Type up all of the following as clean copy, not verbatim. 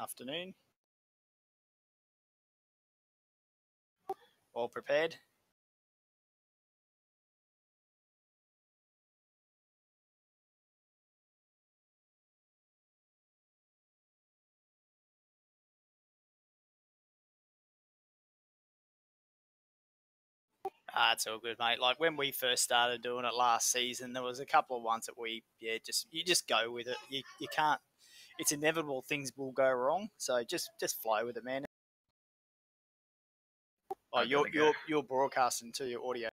Afternoon. All prepared? It's all good, mate. Like when we first started doing it last season, there was a couple of ones that you just go with it. You can't. It's inevitable. Things will go wrong, so just flow with it, man. Oh, you're broadcasting to your audio.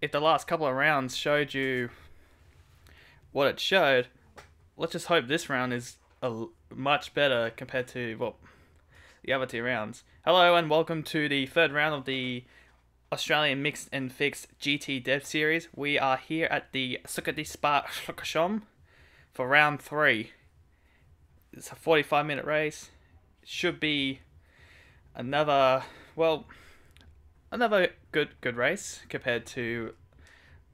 if the last couple of rounds showed you what it showed, let's just hope this round is much better compared to the other two rounds. Hello and welcome to the third round of the Australian Mixed and Fixed GT Dev Series. We are here at the Sukati Spa Shokashom for round 3. It's a 45-minute race. It should be another another good race compared to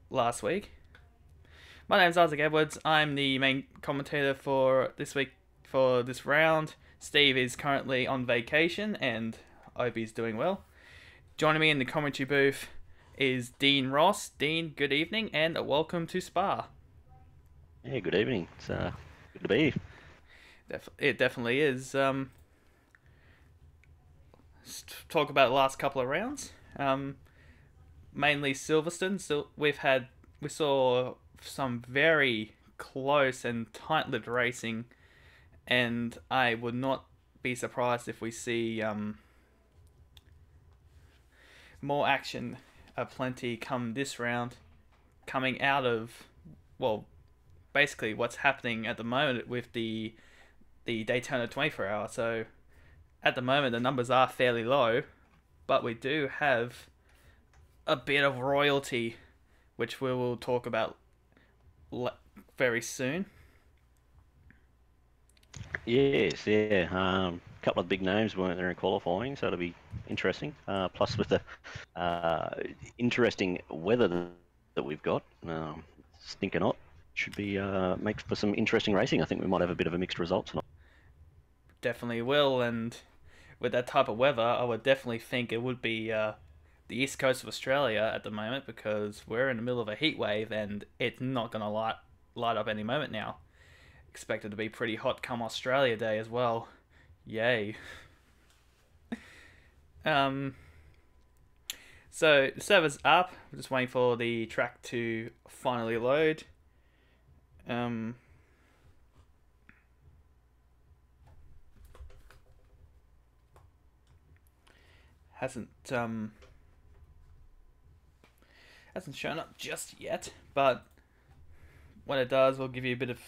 last week. My name's Isaac Edwards. I'm the main commentator for this week for this round. Steve is currently on vacation and I hope he's doing well. Joining me in the commentary booth is Dean Ross. Dean, good evening and welcome to Spa. Yeah, good evening. It's good to be here. It definitely is. Let's talk about the last couple of rounds. Mainly Silverstone. So we saw some very close and tight-lipped racing, and I would not be surprised if we see more action aplenty come this round, coming out of well, basically what's happening at the moment with the Daytona 24 hour. So at the moment the numbers are fairly low, but we do have a bit of royalty, which we will talk about very soon. Yes, yeah. A couple of big names weren't there in qualifying, so it'll be interesting. Plus, with the interesting weather that we've got, stinking hot, should be make for some interesting racing. I think we might have a bit of a mixed result tonight. Definitely will, and with that type of weather, I would definitely think it would be the east coast of Australia at the moment because we're in the middle of a heat wave and it's not going to light up any moment now. Expected to be pretty hot come Australia Day as well. Yay. Um, so the server's up. We're just waiting for the track to finally load. Um, hasn't hasn't shown up just yet, but when it does, we'll give you a bit of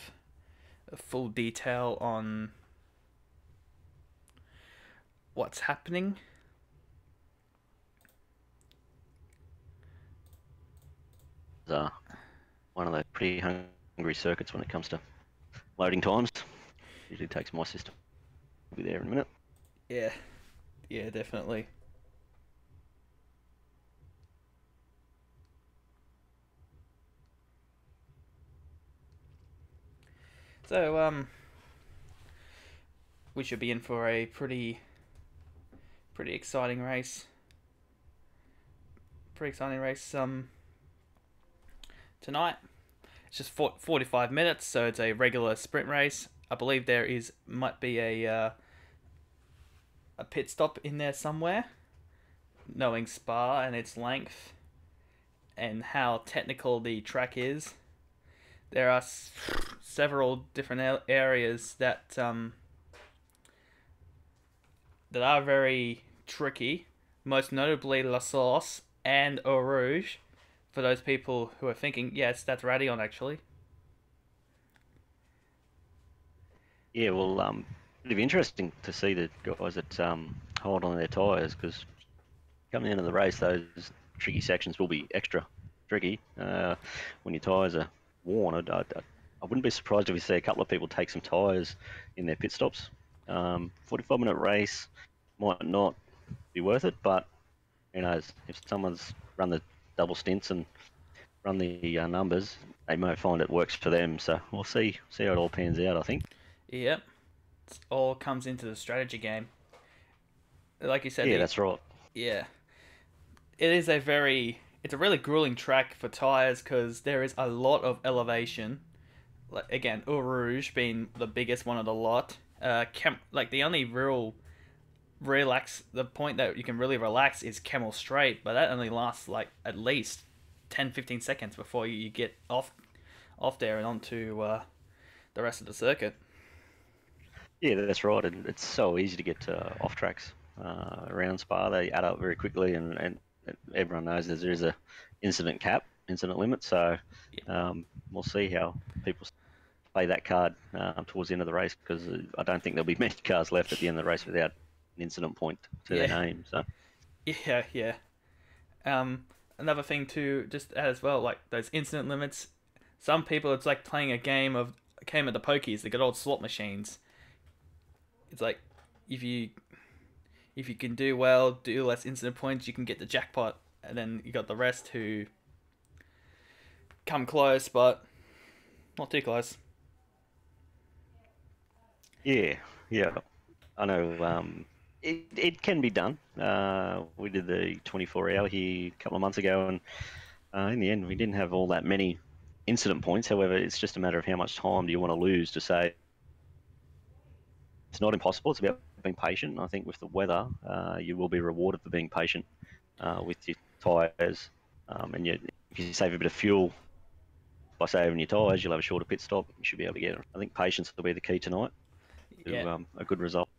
a full detail on what's happening. It's one of those pretty hungry circuits when it comes to loading times. Usually takes my system. We'll be there in a minute. Yeah, yeah, definitely. So we should be in for a pretty exciting race. Pretty exciting race tonight. It's just 45 minutes, so it's a regular sprint race. I believe there might be a pit stop in there somewhere. Knowing Spa and its length and how technical the track is, there are several different areas that are very tricky. Most notably La Sauce and Eau Rouge. For those people who are thinking, yes, that's Radion actually. Yeah, well, it'll be interesting to see the guys that hold on their tyres because coming into the race, those tricky sections will be extra tricky when your tyres are worn. I wouldn't be surprised if we see a couple of people take some tyres in their pit stops. 45-minute race might not be worth it, but who knows? If someone's run the double stints and run the numbers, they might find it works for them. So we'll see how it all pans out, I think. Yep, it all comes into the strategy game. Like you said, Yeah, that's right. yeah, it is it's a really grueling track for tires because there is a lot of elevation. Like again, Eau Rouge being the biggest one of the lot. Like the only real the point that you can really relax is Camel Straight, but that only lasts like at least 10-15 seconds before you get off there and onto the rest of the circuit. Yeah, that's right. And it's so easy to get off tracks around Spa. They add up very quickly, and everyone knows there is a incident limit. So we'll see how people play that card towards the end of the race, because I don't think there'll be many cars left at the end of the race without an incident point to their Yeah, name. So yeah. Another thing to just add as well, like those incident limits. Some people, it's like playing a game of the pokies, the good old slot machines. It's like if you can do well, do less incident points, you can get the jackpot, and then you got the rest who come close, but not too close. yeah, yeah, I know. It can be done. We did the 24-hour here a couple of months ago, and in the end, we didn't have all that many incident points. However, it's just a matter of how much time do you want to lose to say. It's not impossible. It's about being patient. And I think with the weather, you will be rewarded for being patient with your tyres. And if you save a bit of fuel by saving your tyres, you'll have a shorter pit stop. You should be able to get it. I think patience will be the key tonight Yeah, to a good result.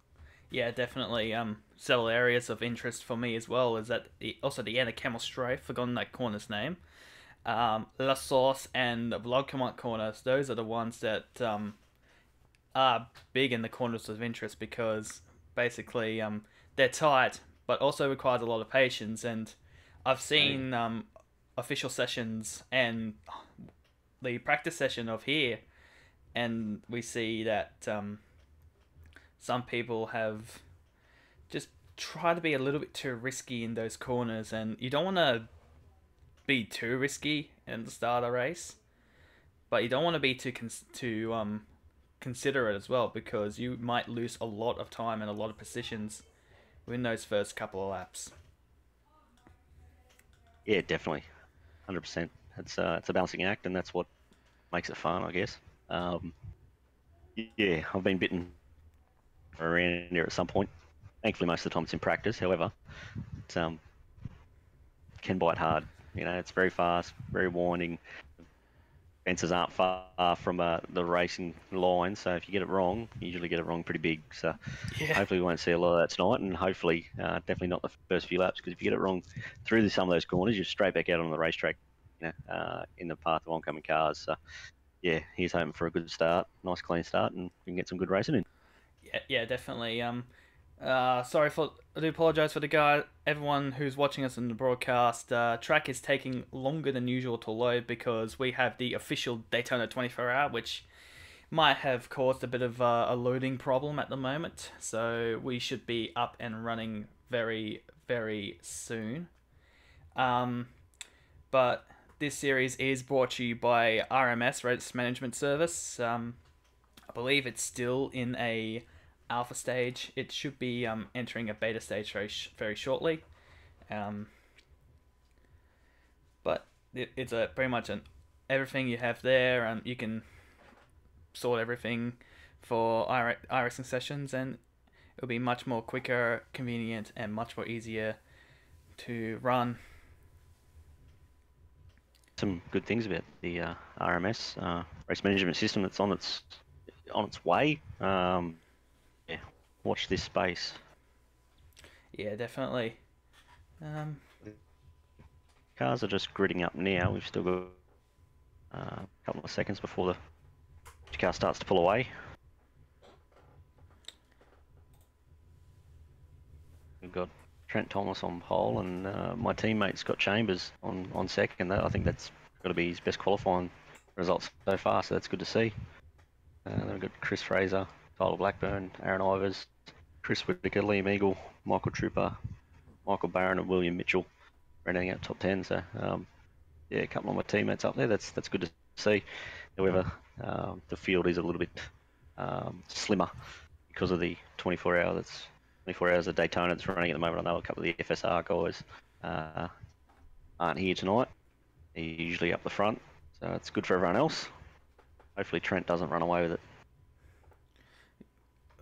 yeah, definitely. Several areas of interest for me as well is that also the Anna Camel Strafe, forgotten that corner's name. La Sauce and the Vlogcomont corners. Those are the ones that are big in the corners of interest because basically they're tight, but also requires a lot of patience. And I've seen official sessions and the practice session of here, and we see that some people have just tried to be a little bit too risky in those corners, and you don't want to be too risky in the start of the race, but you don't want to be too considerate as well, because you might lose a lot of time and a lot of positions within those first couple of laps. Yeah, definitely, 100%. It's a balancing act, and that's what makes it fun, I guess. Um, yeah, I've been bitten around here at some point. Thankfully, most of the time it's in practice. However, it can bite hard. It's very fast, very winding. Fences aren't far from the racing line, so if you get it wrong, you usually get it wrong pretty big. So Yeah, hopefully we won't see a lot of that tonight, and hopefully definitely not the first few laps, because if you get it wrong through some of those corners, you're straight back out on the racetrack, in the path of oncoming cars. So yeah, he's hoping for a good start, nice clean start, and we can get some good racing in. yeah, definitely. Sorry for. I do apologize for the guy, everyone who's watching us in the broadcast. Track is taking longer than usual to load because we have the official Daytona 24-hour, which might have caused a bit of a loading problem at the moment. So we should be up and running very, very soon. Um, but this series is brought to you by RMS, Race Management Service. I believe it's still in a alpha stage. It should be entering a beta stage very shortly. Um, but it's a pretty much everything you have there, and you can sort everything for iRacing sessions, and it'll be much more quicker, convenient, and much more easier to run. Some good things about the RMS race management system that's on its way. Yeah, watch this space. Yeah, definitely. Um, Cars are just gridding up now. We've still got a couple of seconds before the car starts to pull away. We've got Trent Thomas on pole, and my teammate Scott Chambers on second. I think that's got to be his best qualifying results so far, so that's good to see. Then we've got Chris Fraser, Tyler Blackburn, Aaron Ivers, Chris Whittaker, Liam Eagle, Michael Trooper, Michael Barron, and William Mitchell rounding out top 10. So yeah, a couple of my teammates up there. That's good to see. However, the field is a little bit slimmer because of the 24-hour. That's 24 hours of Daytona that's running at the moment. I know a couple of the FSR guys aren't here tonight. They're usually up the front, so it's good for everyone else. Hopefully Trent doesn't run away with it.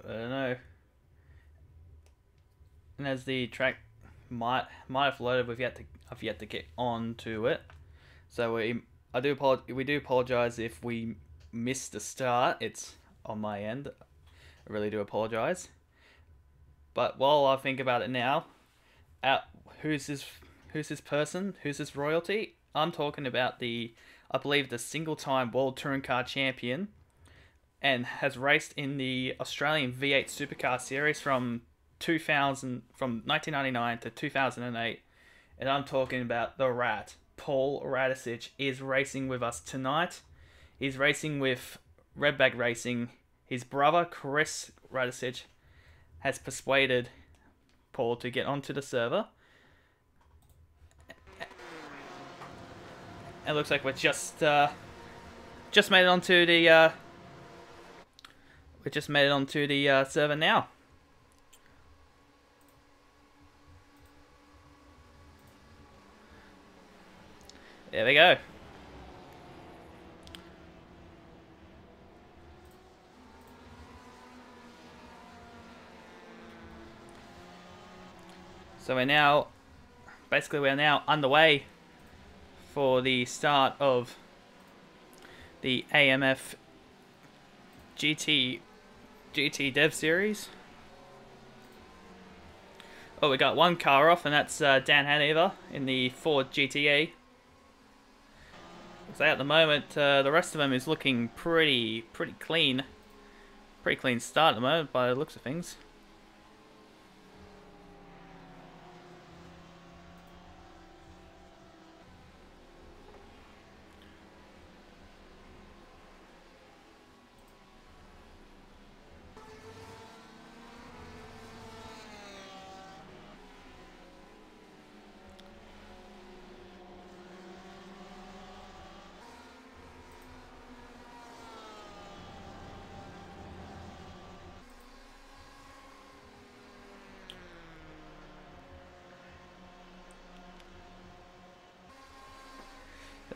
I don't know. And as the track might have loaded, I've yet to get on to it. So we do apologize if we missed the start. It's on my end. I really do apologize. But while I think about it now, who's this Who's this person? Who's this royalty? I'm talking about I believe the single-time World Touring Car Champion, and has raced in the Australian V8 Supercar Series from 1999 to 2008, and I'm talking about the Rat. Paul Radisich is racing with us tonight. He's racing with Redback Racing. His brother, Chris Radisich, has persuaded Paul to get onto the server. It looks like we're just made it onto the server now. There we go. So we're now underway for the start of the AMF GT Dev Series. Oh, we got one car off, and that's Dan Hanover in the Ford GTE. So at the moment, the rest of them is looking pretty clean. Pretty clean start at the moment by the looks of things.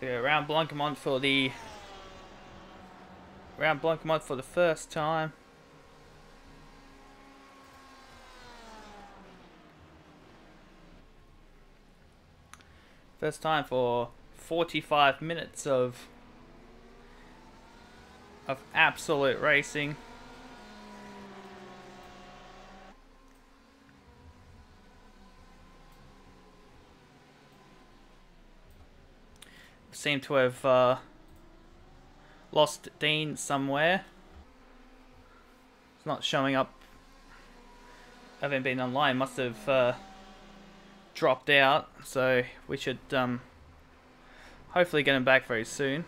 Round Blancmont for the first time. First time for 45 minutes of absolute racing. Seem to have lost Dean somewhere. It's not showing up. Haven't been online. Must have dropped out. So we should hopefully get him back very soon.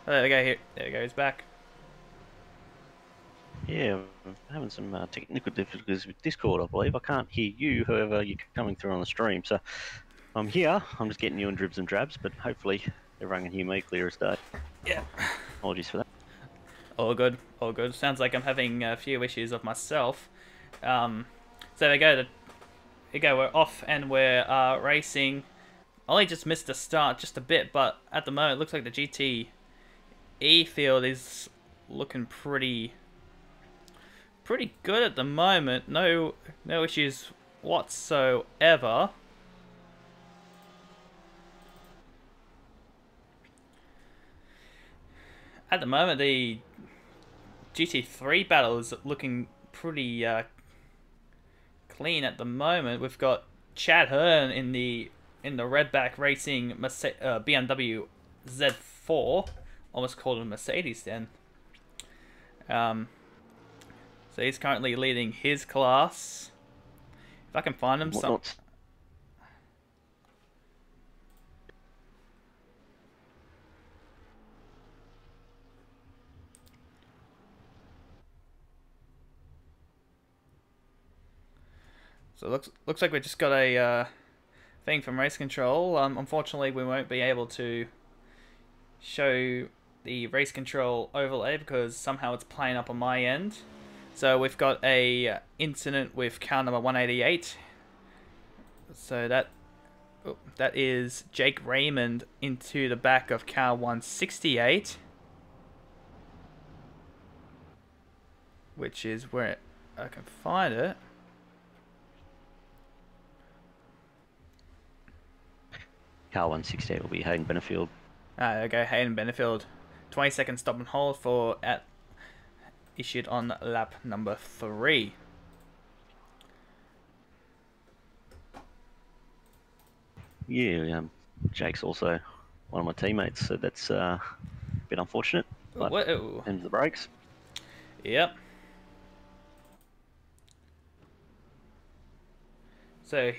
Oh, there we go. Here, there we go. He's back. Yeah, I'm having some technical difficulties with Discord, I believe. I can't hear you, whoever you're coming through on the stream. So I'm here. I'm just getting you in dribs and drabs, but hopefully everyone can hear me clear as day. Yeah. Apologies for that. All good. All good. Sounds like I'm having a few issues of myself. So there we go. There we go. We're off and we're racing. Only just missed the start just a bit, but at the moment it looks like the GTE field is looking pretty good at the moment. No issues whatsoever. At the moment, the GT3 battle is looking pretty clean at the moment. We've got Chad Hearn in the Redback Racing BMW Z4. Almost called a Mercedes then. So he's currently leading his class. If I can find him some. So looks like we just got a thing from Race Control. Unfortunately, we won't be able to show the Race Control overlay because somehow it's playing up on my end. So we've got a incident with car number 188. So that is Jake Raymond into the back of car 168, which is where I can find it. Car 168 will be Hayden Benefield. Okay, Hayden Benefield. 20-second stop and hold for issued on lap number 3. Yeah, Jake's also one of my teammates, so that's a bit unfortunate. But Whoa. end the brakes. Yep. So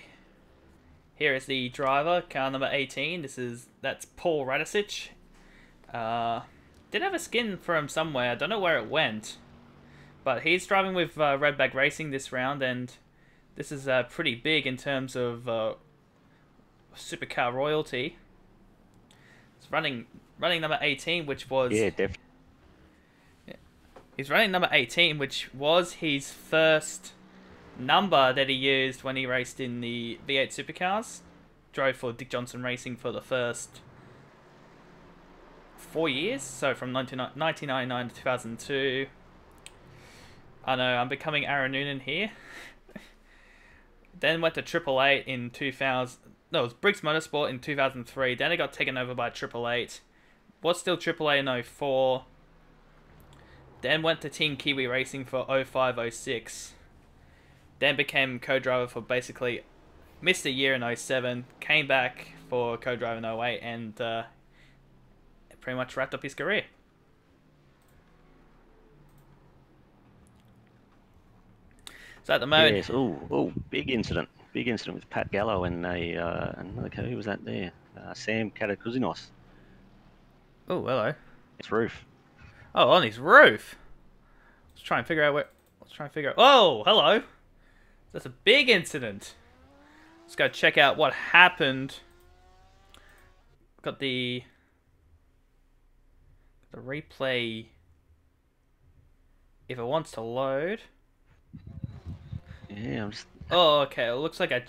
here is the driver, car number 18. That's Paul Radicic. Did have a skin from somewhere. I don't know where it went, but he's driving with Redback Racing this round, and this is pretty big in terms of supercar royalty. It's running number 18, which was Yeah, definitely. He's running number 18, which was his first number that he used when he raced in the V8 supercars. Drove for Dick Johnson Racing for the first 4 years, so from 1999 to 2002. I know, I'm becoming Aaron Noonan here. Then went to Triple Eight in 2000. No, it was Briggs Motorsport in 2003. Then it got taken over by Triple Eight. Was still Triple Eight in 04. Then went to Team Kiwi Racing for 05-06. Then became co-driver for basically missed a year in 07. Came back for co-driver in 08 and pretty much wrapped up his career. So at the moment, Yes. Oh, big incident. Big incident with Pat Gallo and another who was that there? Sam Katakuzinos. oh hello. His roof. Oh, on his roof. Let's try and figure out where. Let's try and figure out. Oh, hello. That's a big incident. Let's go check out what happened. Got the replay. If it wants to load. Yeah, I'm just Oh, okay. It looks like I like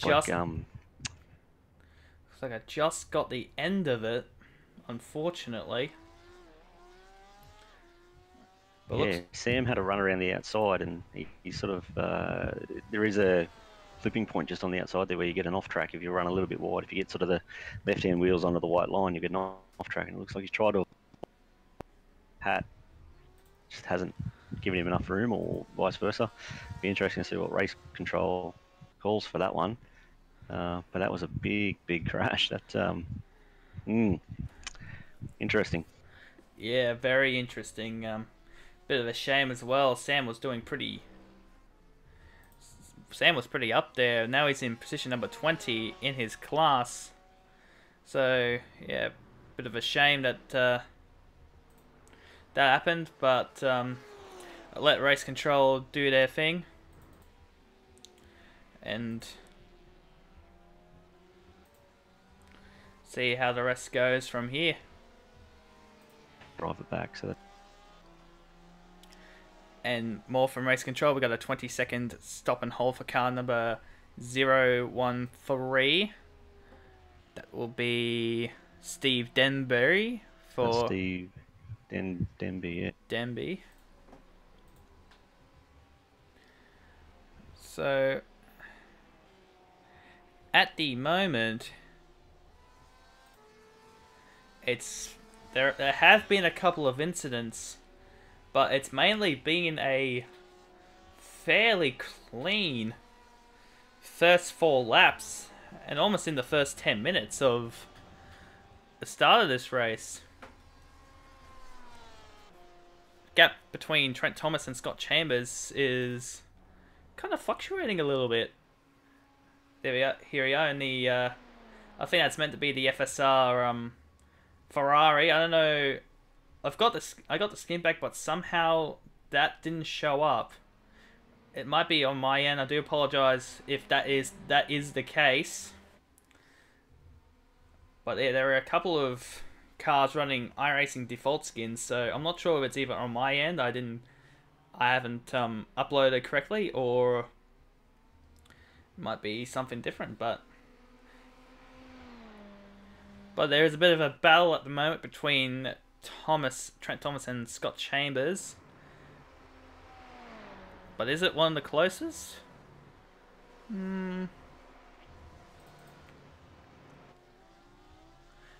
just got the end of it. Unfortunately. But yeah. Sam had a run around the outside, and he sort of there is a flipping point just on the outside there where you get an off track if you run a little bit wide. If you get sort of the left hand wheels onto the white line, you get an off track, and it looks like he's tried to. Pat just hasn't given him enough room, or vice versa. Be interesting to see what race control calls for that one. But that was a big crash. That interesting. Yeah, very interesting. Bit of a shame as well. Sam was pretty up there. Now he's in position number 20 in his class. So yeah, bit of a shame that that happened. But let race control do their thing, and see how the rest goes from here. Drive it back. So that And more from race control. We got a 20-second stop and hold for car number 013. That will be Steve Denbury for Steve Denby. Yeah. Denby. So at the moment, there have been a couple of incidents, but it's mainly been a fairly clean first 4 laps and almost in the first 10 minutes of the start of this race. Gap between Trent Thomas and Scott Chambers is kind of fluctuating a little bit. There we are. Here we are in the I think that's meant to be the FSR Ferrari. I don't know. I got the skin back, but somehow that didn't show up. It might be on my end. I do apologize if that is the case. But yeah, there are a couple of cars running iRacing default skins, so I'm not sure if it's either on my end. I haven't uploaded correctly, or it might be something different. But there is a bit of a battle at the moment between Trent Thomas and Scott Chambers. But is it one of the closest?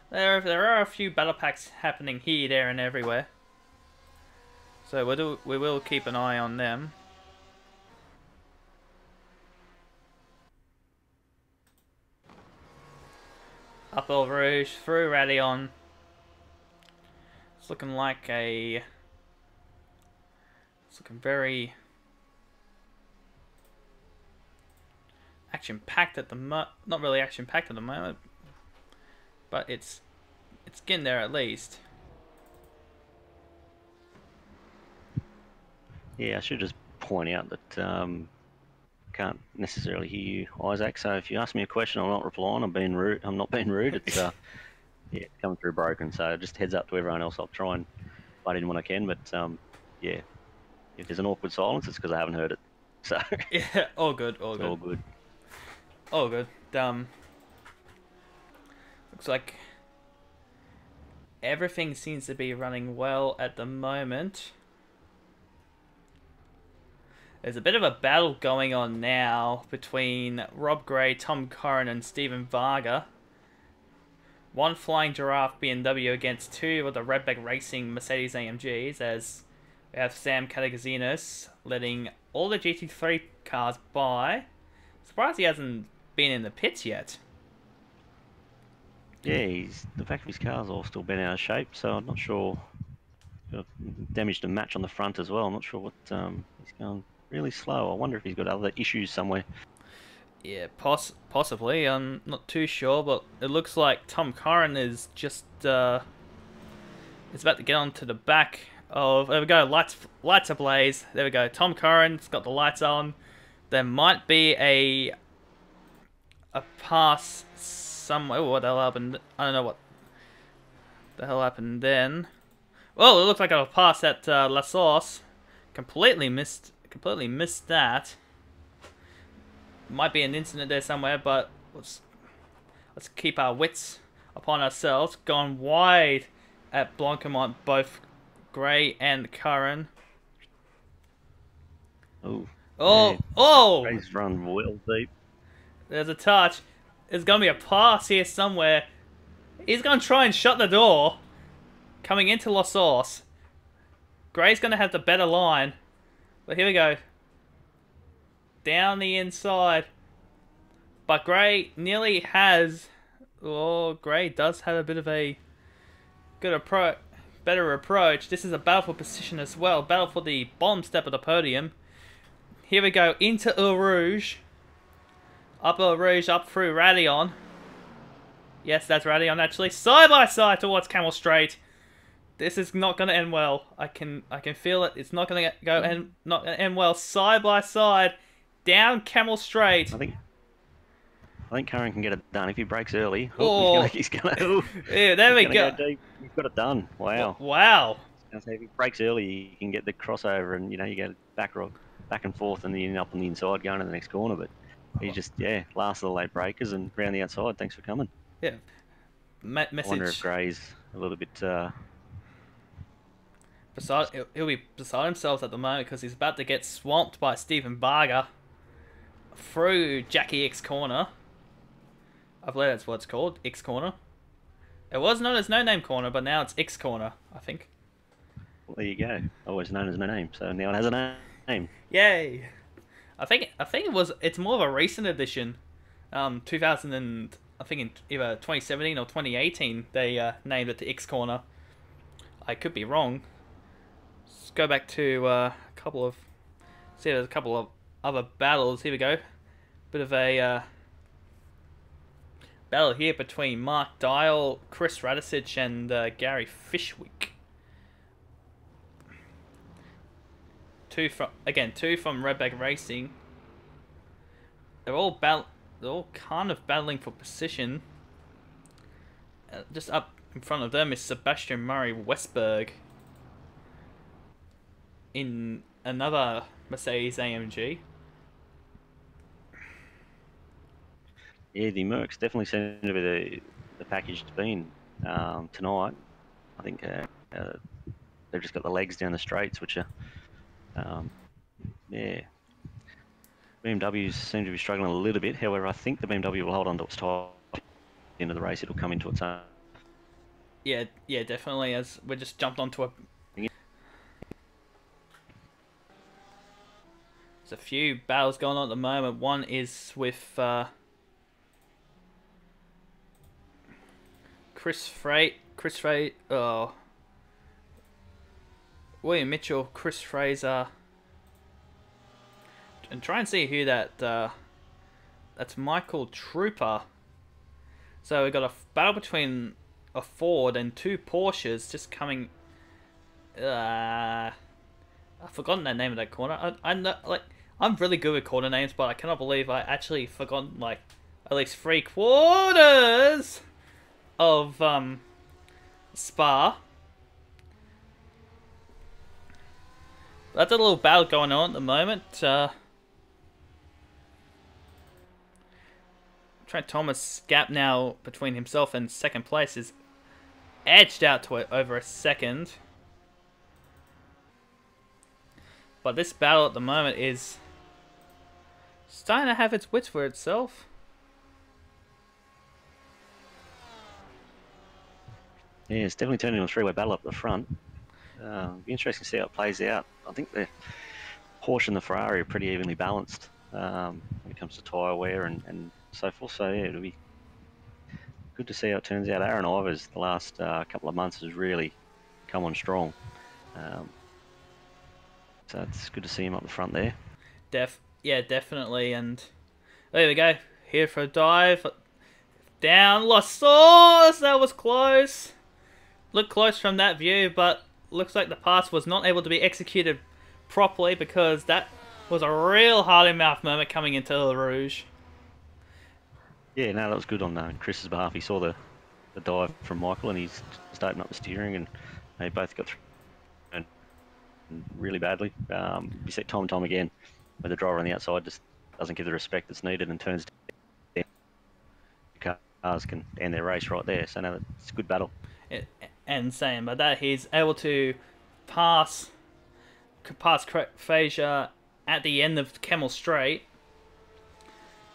There are a few battle packs happening here, there, and everywhere. So we will keep an eye on them. Up Eau Rouge, through Radion. It's looking like a... It's looking very... action-packed at the not really action-packed at the moment, but it's getting there at least. Yeah, I should just point out that can't necessarily hear you, Isaac. So if you ask me a question, I'm not replying. I'm being rude. I'm not being rude. It's yeah, it's coming through broken. So just heads up to everyone else. I'll try and butt in when I can. But yeah, if there's an awkward silence, it's because I haven't heard it. So Yeah, all good, all it's good, all good. all good. Looks like everything seems to be running well at the moment. There's a bit of a battle going on now between Rob Gray, Tom Curran, and Stephen Varga. One Flying Giraffe BMW against two of the Redback Racing Mercedes AMGs, as we have Sam Katagazinos letting all the GT3 cars by. Surprised he hasn't been in the pits yet. Yeah, the fact of his car's all still been out of shape, so I'm not sure. Got damaged a match on the front as well. I'm not sure what he's going really slow. I wonder if he's got other issues somewhere. Yeah, possibly. I'm not too sure, but it looks like Tom Curran is just is about to get onto the back of. There we go, lights ablaze. There we go. Tom Curran's got the lights on. There might be a pass somewhere. What the hell happened? I don't know what the hell happened then. Well, it looks like a pass at La Source. Completely missed that. Might be an incident there somewhere, but let's keep our wits upon ourselves. Gone wide at Blancmont, both Gray and Curran. Oh. Oh, Yeah. oh! Gray's run well deep. There's a touch. There's gonna be a pass here somewhere. He's gonna try and shut the door. Coming into La Source. Gray's gonna have the better line. But here we go. Down the inside. But Gray nearly has... Oh, Gray does have a bit of a better approach. This is a battle for position as well. Battle for the bottom step of the podium. Here we go into Eau Rouge. Up Eau Rouge, up through Radion. Yes, that's Radion actually. Side by side towards Camel Straight. This is not going to end well. I can feel it. It's not going to not going to end well. Side by side, down Camel Straight. I think Curran can get it done if he breaks early. Oh, he's gonna yeah, there we go. Deep. He's got it done. Wow. Wow. If he breaks early, you can get the crossover, and you get back and forth, and then you end up on the inside going to the next corner. But he just last of the late breakers and round the outside. Thanks for coming. Yeah. I wonder if Gray's a little bit. He'll be beside himself at the moment because he's about to get swamped by Stephen Barger through Jackie X Corner. I believe that's what it's called, X Corner. It was known as No Name Corner, but now it's X Corner, I think. Well, there you go. Always known as No Name, so now it has a name. Yay! I think it's more of a recent edition. 2000 and I think in either 2017 or 2018 they named it the X Corner. I could be wrong. Let's go back to see, there's a couple of other battles. Here we go. Bit of a battle here between Mark Dial, Chris Radisich, and Gary Fishwick. Two from Redback Racing. They're all kind of battling for position. Just up in front of them is Sebastian Murray Westberg in another Mercedes AMG. Yeah, the Mercs definitely seem to be the package to be in tonight. I think they've just got the legs down the straights, which are, BMWs seem to be struggling a little bit. However, I think the BMW will hold on to its tie at the end of the race. It'll come into its own. Yeah, definitely. As we just jumped onto a. There's a few battles going on at the moment. One is with Chris Freight, William Mitchell, Chris Fraser, and try and see who that's Michael Trooper. So we got a battle between a Ford and two Porsches just coming. I've forgotten the name of that corner. I know, like, I'm really good with corner names, but I cannot believe I actually forgotten like at least 3/4 of Spa. That's a little battle going on at the moment. Trent Thomas' gap now between himself and second place is edged out to it over a second. But this battle at the moment is starting to have its wits for itself. Yeah, it's definitely turning into a three-way battle up the front. Be interesting to see how it plays out. I think the Porsche and the Ferrari are pretty evenly balanced when it comes to tyre wear and so forth. So yeah, it'll be good to see how it turns out. Aaron Ivers the last couple of months has really come on strong. So it's good to see him up the front there. Yeah, definitely. And there we go. Here for a dive. Down. Lost Sauce. That was close. Looked close from that view, but looks like the pass was not able to be executed properly because that was a real hard-in-mouth moment coming into the Rouge. Yeah, no, that was good on Chris's behalf. He saw the dive from Michael and he's just opened up the steering and they both got through really badly. You see time and time again where the driver on the outside just doesn't give the respect that's needed and turns down. Cars can end their race right there. So no, it's a good battle. And saying by that, he's able to pass Fraser at the end of Kemmel Straight,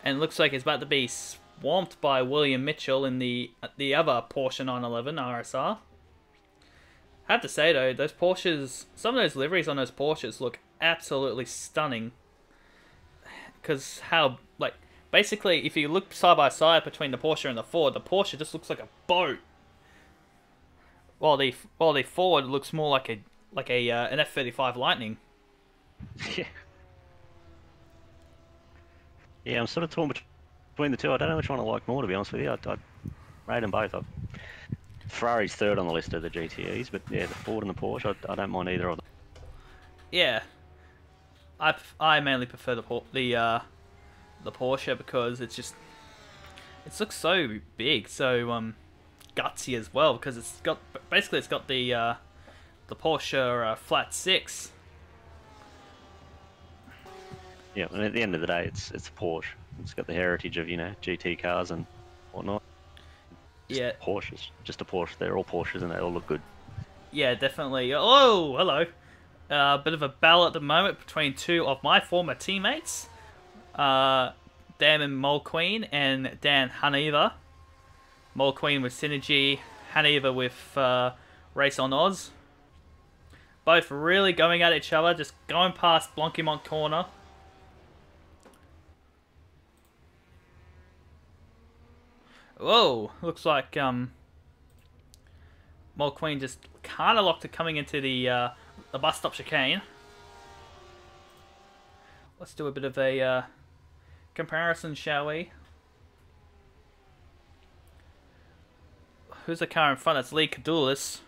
and looks like he's about to be swamped by William Mitchell in the other Porsche 911 RSR. I have to say though, those Porsches, some of those liveries on those Porsches look absolutely stunning. Because how, like, basically, if you look side by side between the Porsche and the Ford, the Porsche just looks like a boat, while the Ford looks more like an F-35 Lightning. Yeah. Yeah, I'm sort of torn between the two. I don't know which one I like more, to be honest with you. I rate them both. Ferrari's third on the list of the GTEs, but yeah, the Ford and the Porsche, I don't mind either of them. Yeah, I mainly prefer the Porsche because it looks so big, so gutsy as well, because it's got the Porsche flat six. Yeah, and at the end of the day, it's a Porsche. It's got the heritage of GT cars and whatnot. Yeah, Porsches, just a Porsche. They're all Porsches and they all look good. Yeah, definitely. Oh, hello. Bit of a battle at the moment between two of my former teammates, Dan and Mulqueen and Dan Hanover. Mulqueen with Synergy, Hanover with Race on Oz. Both really going at each other, just going past Blanquimont corner. Whoa, looks like Mulqueen just kind of locked it coming into the bus stop chicane. Let's do a bit of a comparison, shall we? Who's the car in front? It's Lee Cadulis.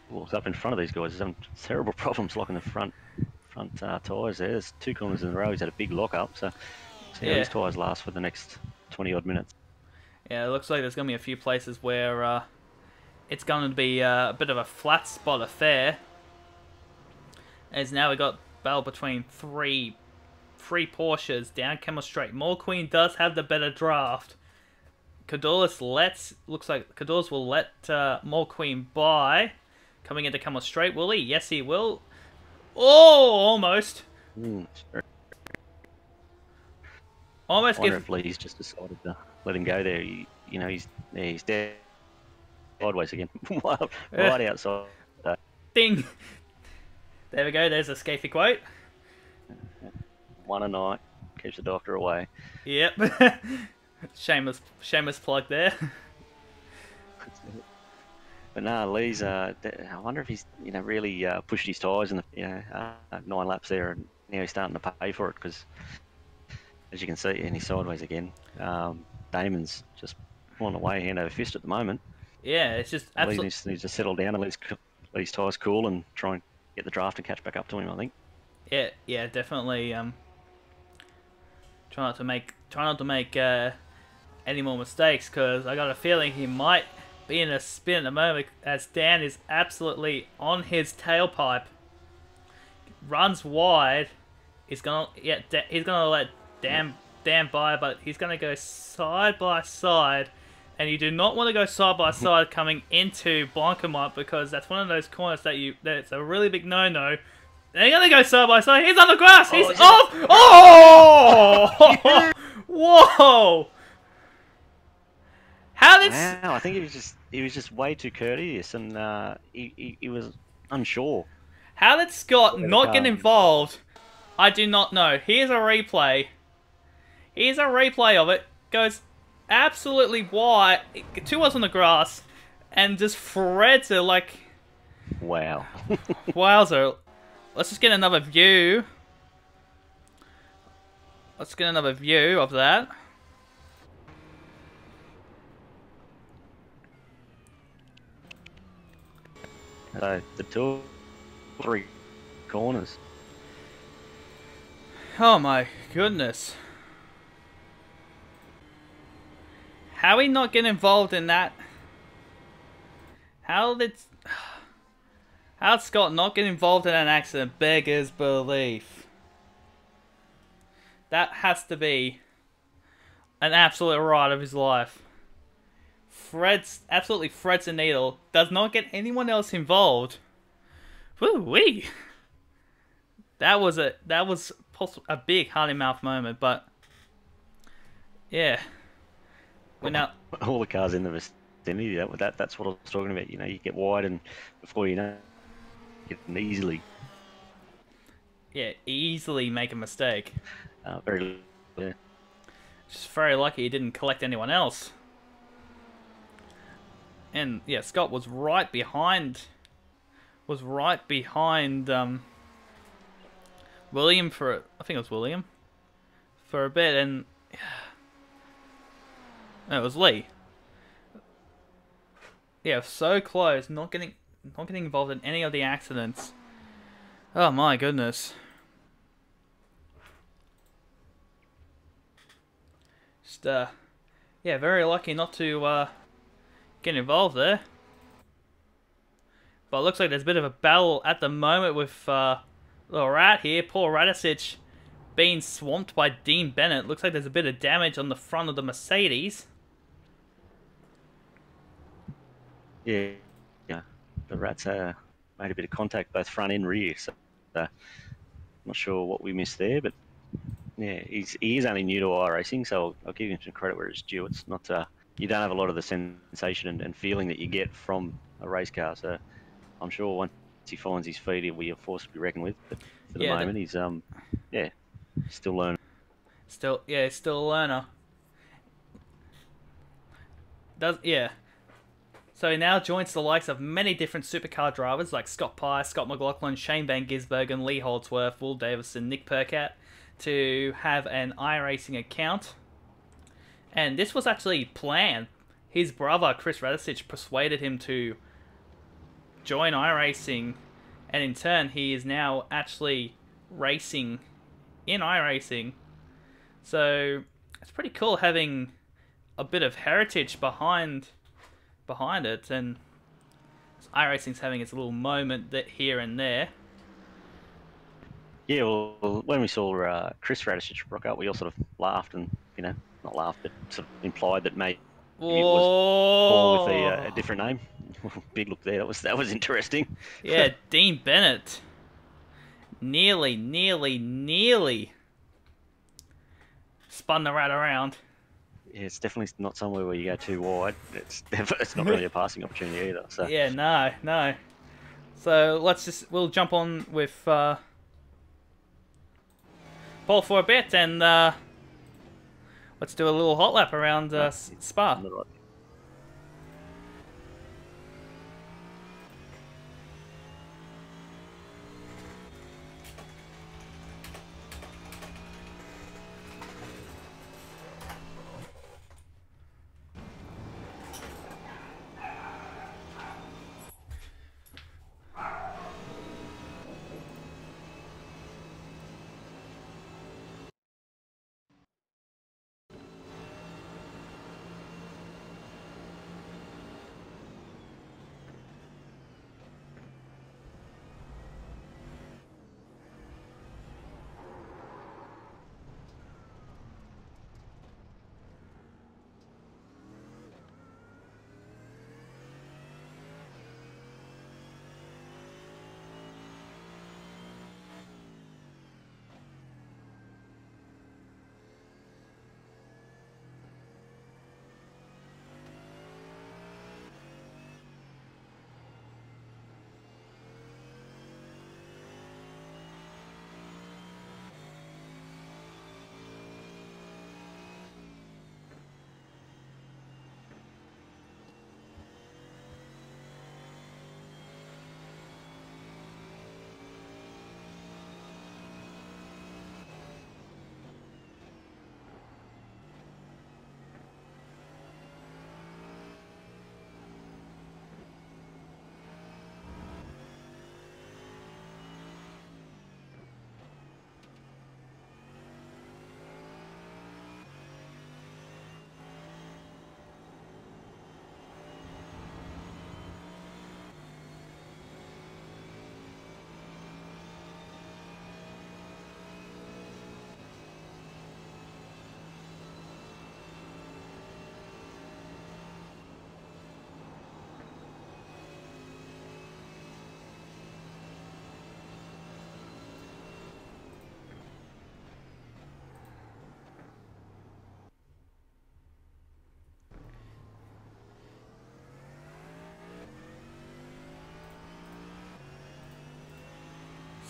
Well, it's up in front of these guys. He's having terrible problems locking the front tyres there. There's two corners in a row. He's had a big lock up, so see how these tyres last for the next 20 odd minutes. Yeah, it looks like there's going to be a few places where it's going to be a bit of a flat spot affair. As now we got battle between three Porsches down Kemmel Straight. Mulqueen does have the better draft. Cadulis looks like Cadulis will let Mulqueen by. Coming into Kemmel Straight, will he? Yes, he will. Oh, almost. Almost. I wonder if Lee's just decided to let him go there. He's dead sideways again, right outside. Ding. There we go. There's a Scafey quote. One a night keeps the doctor away. Yep. shameless plug there. But no, Lee's. I wonder if he's really pushed his tyres in the 9 laps there, and now he's starting to pay for it because, as you can see, and he's sideways again. Damon's just pulling away hand over fist at the moment. Yeah, it's just absolutely. Lee needs to settle down and let his tyres cool and try and get the draft and catch back up to him, I think. Yeah, definitely. Try not to make any more mistakes, because I got a feeling he might be in a spin at the moment, as Dan is absolutely on his tailpipe. Runs wide. He's gonna let Dan by, but he's gonna go side by side. And you do not want to go side by side coming into Blancamont, because that's one of those corners that's a really big no-no. They're going to go side by side. He's on the grass. He's off. Oh! Whoa! How did? Wow, I think he was just way too courteous, and he was unsure. How did Scott not get involved? I do not know. Here's a replay. Here's a replay of it. Goes absolutely wide. 2 was on the grass, and just threads it like. Wow. Wowzer. Let's just get another view. Let's get another view of that. So the 2 or 3 corners. Oh my goodness. How he not get involved in that? How'd Scott not get involved in an accident beggars belief? That has to be an absolute ride of his life. Absolutely threads the needle. Does not get anyone else involved. Woo-wee. That was a big Hardy Mouth moment, but yeah. We're now all the cars in the vicinity. That's what I was talking about. You get wide, and before you know, you can easily make a mistake. Very. Yeah. Just very lucky he didn't collect anyone else. And yeah, Scott was right behind. William for I think it was William for a bit, and no, it was Lee. Yeah, so close, not getting involved in any of the accidents. Oh my goodness. Just yeah, very lucky not to get involved there. But it looks like there's a bit of a battle at the moment with little Rat here. Poor Radicic being swamped by Dean Bennett. Looks like there's a bit of damage on the front of the Mercedes. Yeah. The Rats made a bit of contact both front and rear, so not sure what we missed there, but yeah, he is only new to iRacing, so I'll give him some credit where it's due. It's not you don't have a lot of the sensation and feeling that you get from a race car, so I'm sure once he finds his feet, he'll be a force to be reckoned with. But for the moment, he's still learning. Still a learner. So he now joins the likes of many different supercar drivers like Scott Pye, Scott McLaughlin, Shane Van Gisbergen, Lee Holdsworth, Will Davison, Nick Percat to have an iRacing account. And this was actually planned. His brother, Chris Radicic, persuaded him to join iRacing, and in turn, he is now actually racing in iRacing. So it's pretty cool having a bit of heritage behind it, and iRacing's having its little moment here and there. Yeah, well, when we saw Chris Radicic rock up, we all sort of laughed and, not laughed, but sort of implied that maybe it was Paul with a different name. Big look there. That was interesting. Yeah, Dean Bennett. Nearly spun the Rat around. Yeah, it's definitely not somewhere where you go too wide. It's not really a passing opportunity either. So yeah, no. So we'll jump on with Paul for a bit, and let's do a little hot lap around Spa.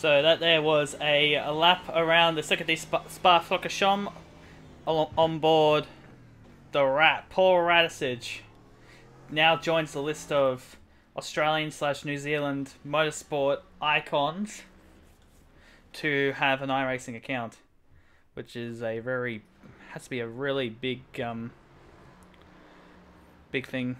So that there was a lap around the second Spa-Francorchamps on board the Paul Radisich. Now joins the list of Australian/New Zealand motorsport icons to have an iRacing account, which is has to be a really big thing.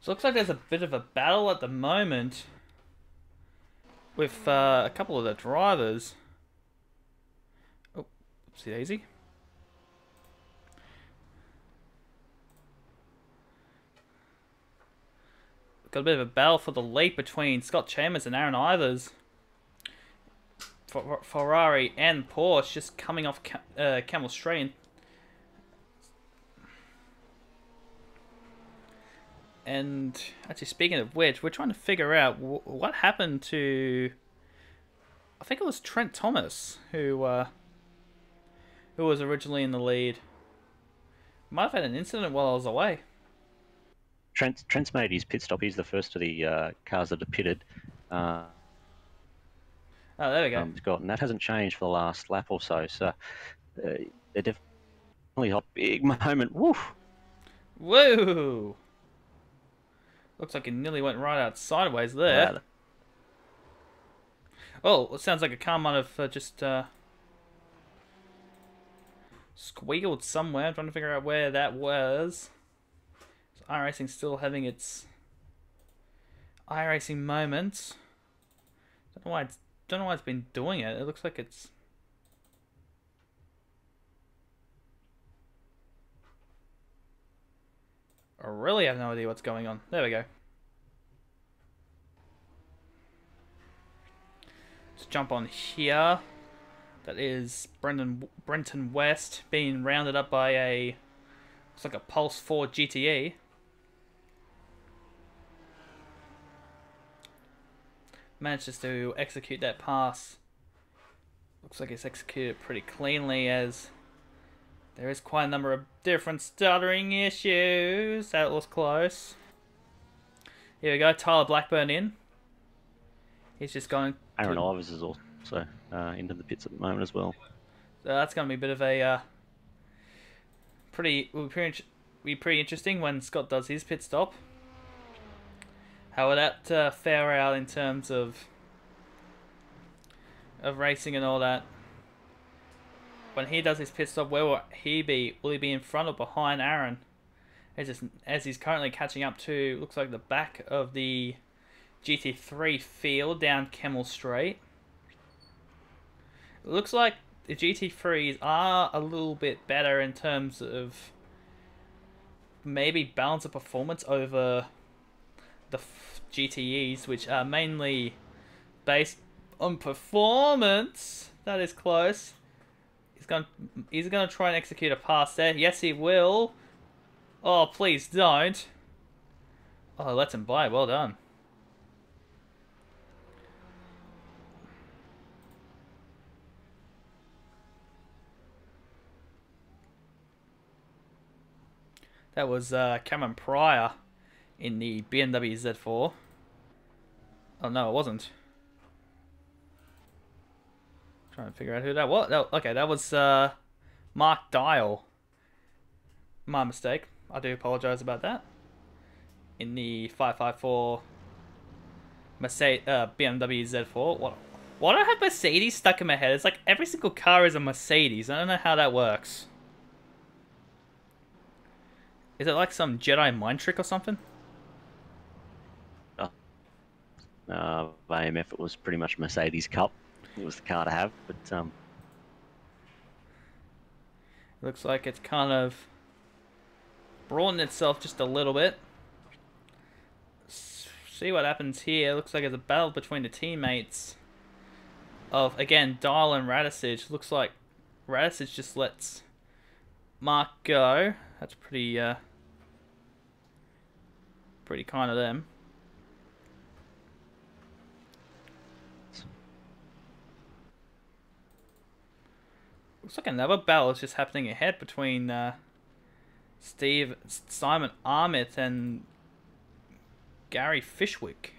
So it looks like there's a bit of a battle at the moment with a couple of the drivers. Oh, oopsie daisy. Got a bit of a battle for the lead between Scott Chambers and Aaron Ivers. Ferrari and Porsche just coming off Camel Straight. And actually, speaking of which, we're trying to figure out what happened to. I think it was Trent Thomas who was originally in the lead. Might have had an incident while I was away. Trent's made his pit stop. He's the first of the cars that are pitted. Oh, there we go. Scott, and that hasn't changed for the last lap or so. So they're definitely a big moment. Woof! Whoa! Looks like it nearly went right out sideways there. Wow. Oh, it sounds like a car might have just squealed somewhere. I'm trying to figure out where that was. So iRacing still having its iRacing moments. Don't know why it's been doing it. It looks like it's. I really have no idea what's going on. There we go. Let's jump on here. That is Brenton West being rounded up by looks like a Pulse 4 GTE. Manages to execute that pass. Looks like it's executed pretty cleanly, as there is quite a number of different stuttering issues. That was close. Here we go, Tyler Blackburn in. He's just going. Aaron Ivers is also into the pits at the moment as well. So that's going to be a bit of a be pretty interesting when Scott does his pit stop. How will that fare out in terms of racing and all that? When he does his pit stop, where will he be? Will he be in front or behind Aaron? As he's currently catching up to, looks like the back of the GT3 field down Camel Straight. It looks like the GT3s are a little bit better in terms of maybe balance of performance over the GTEs, which are mainly based on performance. That is close. He's gonna try and execute a pass there. Yes, he will. Oh, please don't. Oh, lets him by. Well done. That was Cameron Pryor in the BMW Z4. Oh no, it wasn't. Trying to figure out who that was. No, okay, that was Mark Dial. My mistake. I do apologise about that. In the 554 BMW Z4. Why do I have Mercedes stuck in my head? It's like every single car is a Mercedes. I don't know how that works. Is it like some Jedi mind trick or something? AMF, it was pretty much Mercedes Cup. It was the car to have, but looks like it's kind of broadened itself just a little bit. See what happens here. Looks like it's a battle between the teammates of, again, Dial and Radisich. Looks like Radisich just lets Mark go. That's pretty kind of them. Looks like another battle is just happening ahead between Simon Armit and Gary Fishwick.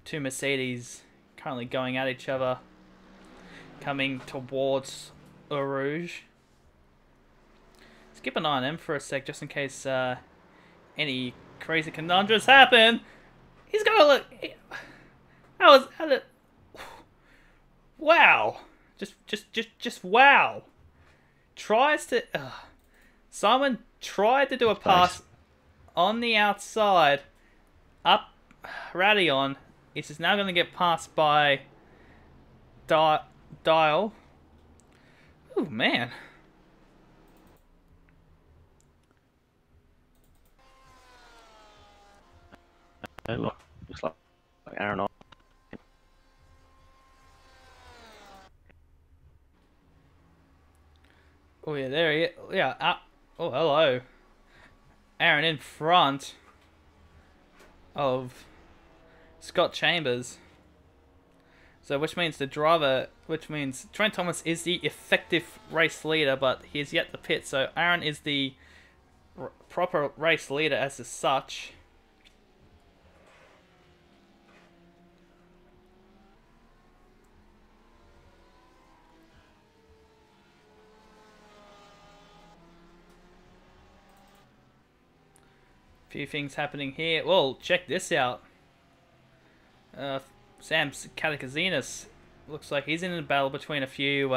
Two Mercedes currently going at each other, coming towards Rouge. Let's keep an eye on him for a sec, just in case any crazy conundrums happen. He's gonna look. Wow. Just wow. Simon tried to do a pass on the outside. Up Radion. This is now going to get passed by Dial. Oh, man. Look, looks like Aaron. Oh yeah, there he is. Yeah. Oh, hello. Aaron in front of Scott Chambers. So, which means Trent Thomas is the effective race leader, but he is yet to pit. So, Aaron is the proper race leader as such. Few things happening here. Well, check this out. Sam Katakazinas looks like he's in a battle between a few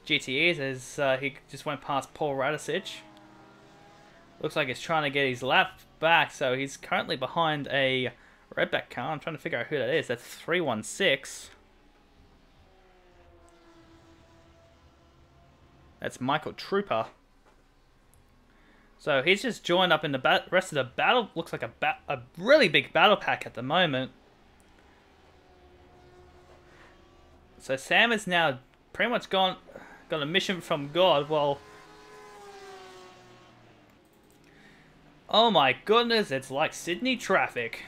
GTEs as he just went past Paul Radicic. Looks like he's trying to get his lap back, so he's currently behind a redback car. I'm trying to figure out who that is. That's 316. That's Michael Trooper. So he's just joined up in the rest of the battle. Looks like a really big battle pack at the moment. So Sam is now pretty much got a mission from God. Well, oh my goodness, it's like Sydney traffic.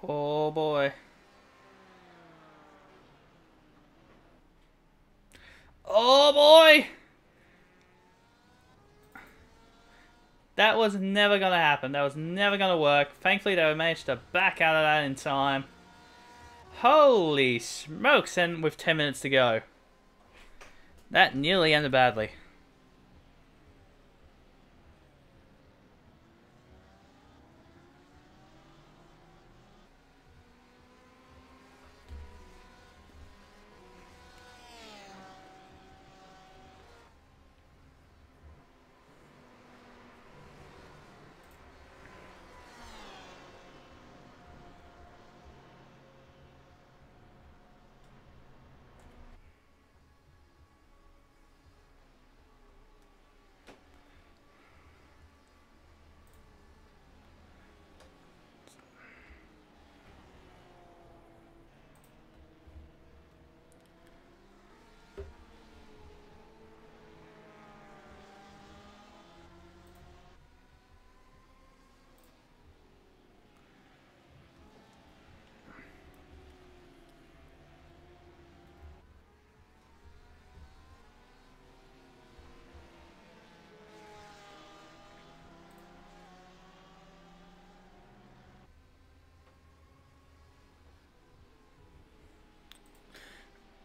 Oh boy. Oh boy! That was never going to happen. That was never going to work. Thankfully, they managed to back out of that in time. Holy smokes, and with 10 minutes to go. That nearly ended badly.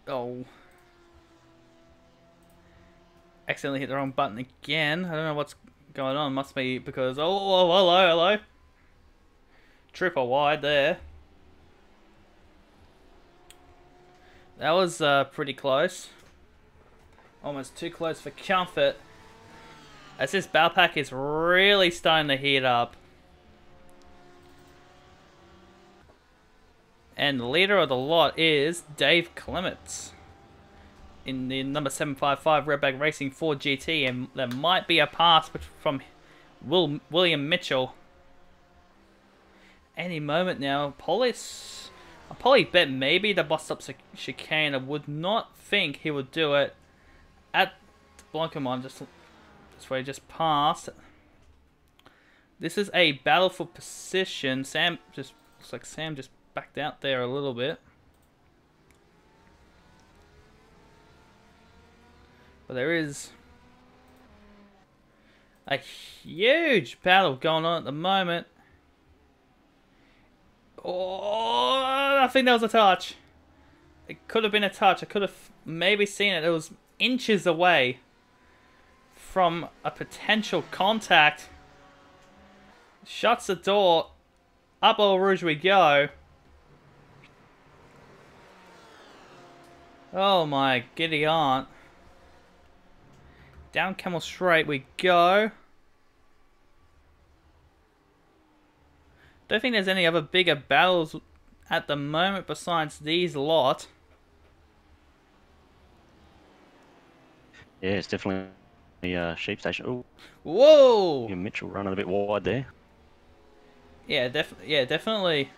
Oh. Accidentally hit the wrong button again. I don't know what's going on. Must be because... Oh, hello. Trooper wide there. That was pretty close. Almost too close for comfort. As this battle pack is really starting to heat up. And the leader of the lot is Dave Clements in the number 755 Redback Racing Ford GT, and there might be a pass from William Mitchell any moment now. I'll probably bet maybe the bus stop chicane. I would not think he would do it at Blancmont, just where he just passed. This is a battle for position. Looks like Sam just backed out there a little bit. But there is a huge battle going on at the moment. Oh, I think that was a touch. It could have been a touch. I could have maybe seen it. It was inches away from a potential contact. Shuts the door. Up Eau Rouge we go. Oh my giddy aunt. Down Camel Straight we go. Don't think there's any other bigger battles at the moment besides these lot. Yeah, it's definitely the sheep station. Oh, whoa! yeah, Mitchell running a bit wide there. Yeah, definitely.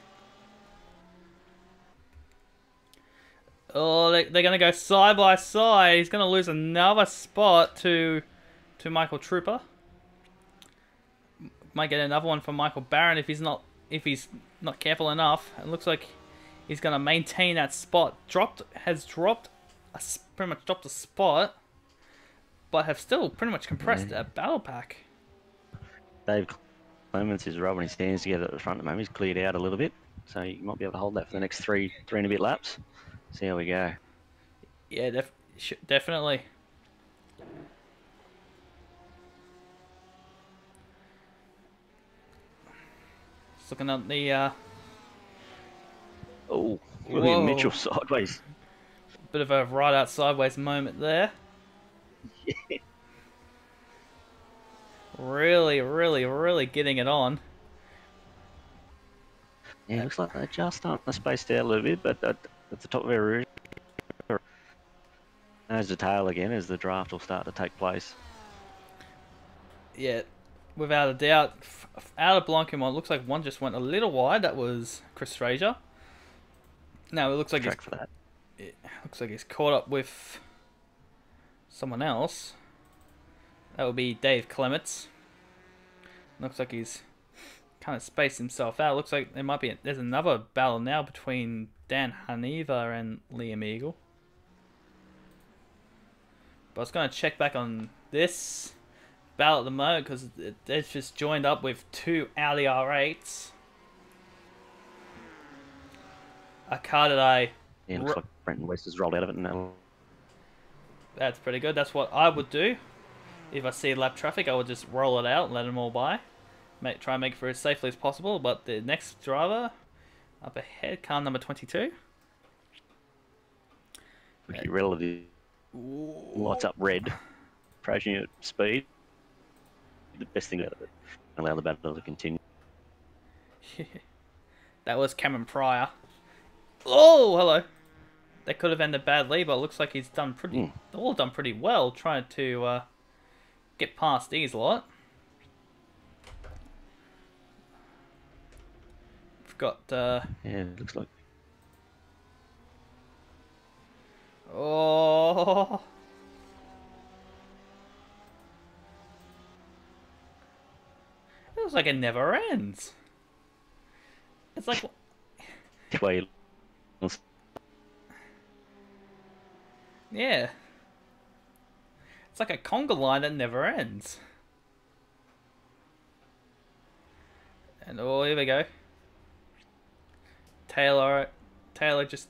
Oh, they're going to go side by side. He's going to lose another spot to Michael Trooper. Might get another one from Michael Barron if he's not careful enough. It looks like he's going to maintain that spot. Pretty much dropped a spot, but have still pretty much compressed that battle pack. Dave Clements is rubbing his hands together at the front at the moment. He's cleared out a little bit, so you might be able to hold that for the next three and a bit laps. See how we go. Yeah, definitely. Just looking at the. Oh, William Mitchell sideways. Bit of a right out sideways moment there. Yeah. Really getting it on. Yeah, looks like they're just starting to space out a little bit, but at the top of our route, there's the tail again as the draft will start to take place. Yeah, without a doubt. Out of Blancmont, looks like one just went a little wide. That was Chris Fraser. Now it looks like he's caught up with someone else. That would be Dave Clements. Looks like he's kind of spaced himself out. Looks like there's another battle now between Dan Haniva and Liam Eagle. But I was going to check back on this battle at the moment because it's just joined up with two Audi R8s. A car that Yeah, looks like Brenton West has rolled out of it now. That's pretty good. That's what I would do. If I see lap traffic, I would just roll it out and let them all by. Try and make it through as safely as possible. But the next driver up ahead, car number 22. Wicket relative lights up red, approaching at speed. The best thing about it, allow the battle to continue. That was Cameron Pryor. Oh, hello. That could have ended badly, but it looks like he's done all done pretty well trying to get past these lot. We've got yeah, it looks like. Oh. It looks like it never ends. It's like Way. yeah. It's like a conga line that never ends. And oh, here we go. Taylor just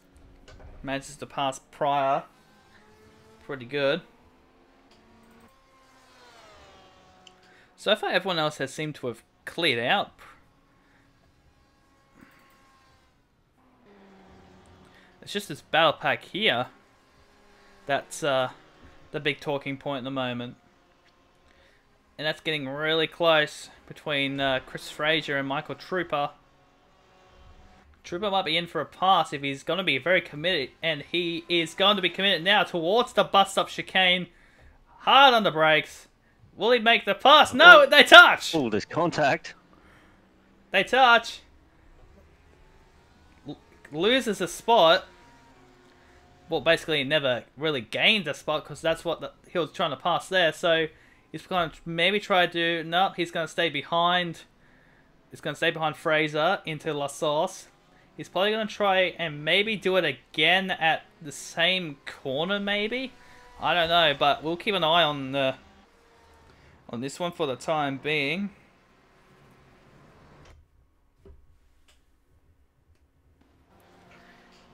manages to pass Pryor. Pretty good. So far, everyone else has seemed to have cleared out. It's just this battle pack here that's the big talking point at the moment. And that's getting really close between Chris Fraser and Michael Trooper. Trooper might be in for a pass if he's going to be very committed. And he is going to be committed now towards the bus stop chicane. Hard on the brakes. Will he make the pass? No, they touch! Oh, there's contact. They touch. loses a spot. Well, basically, he never really gained a spot because that's what he was trying to pass there. So he's going to maybe try to do. Nope, he's going to stay behind. He's going to stay behind Fraser into La Sauce. He's probably going to try and maybe do it again at the same corner, maybe. I don't know, but we'll keep an eye on this one for the time being.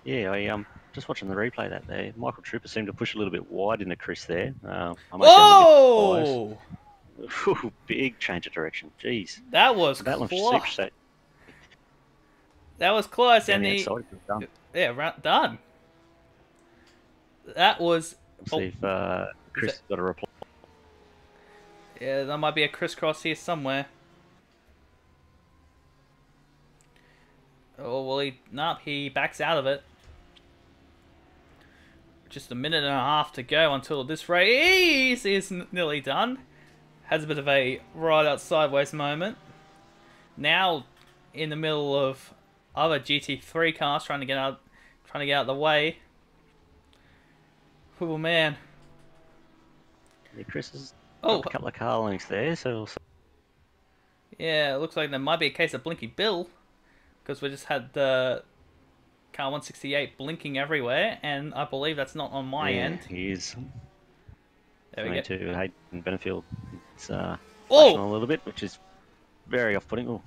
Yeah, I just watching the replay of that there. Michael Trooper seemed to push a little bit wide into Chris there. Oh! Big change of direction. Jeez. That was that close. That was close, and he... Done. Yeah, done. That was... Let's see if Chris got a reply. Yeah, there might be a crisscross here somewhere. Oh, well, he backs out of it. Just a minute and a half to go until this race is nearly done. Has a bit of a ride out sideways moment. Now, in the middle of other GT3 cars trying to get out of the way. Oh man. Yeah, Chris has got a couple of car lengths there, so. Yeah, it looks like there might be a case of Blinky Bill, because we just had the car 168 blinking everywhere, and I believe that's not on my end. He is. There we go. To Hayden Benefield. It's flashing a little bit, which is very off-putting.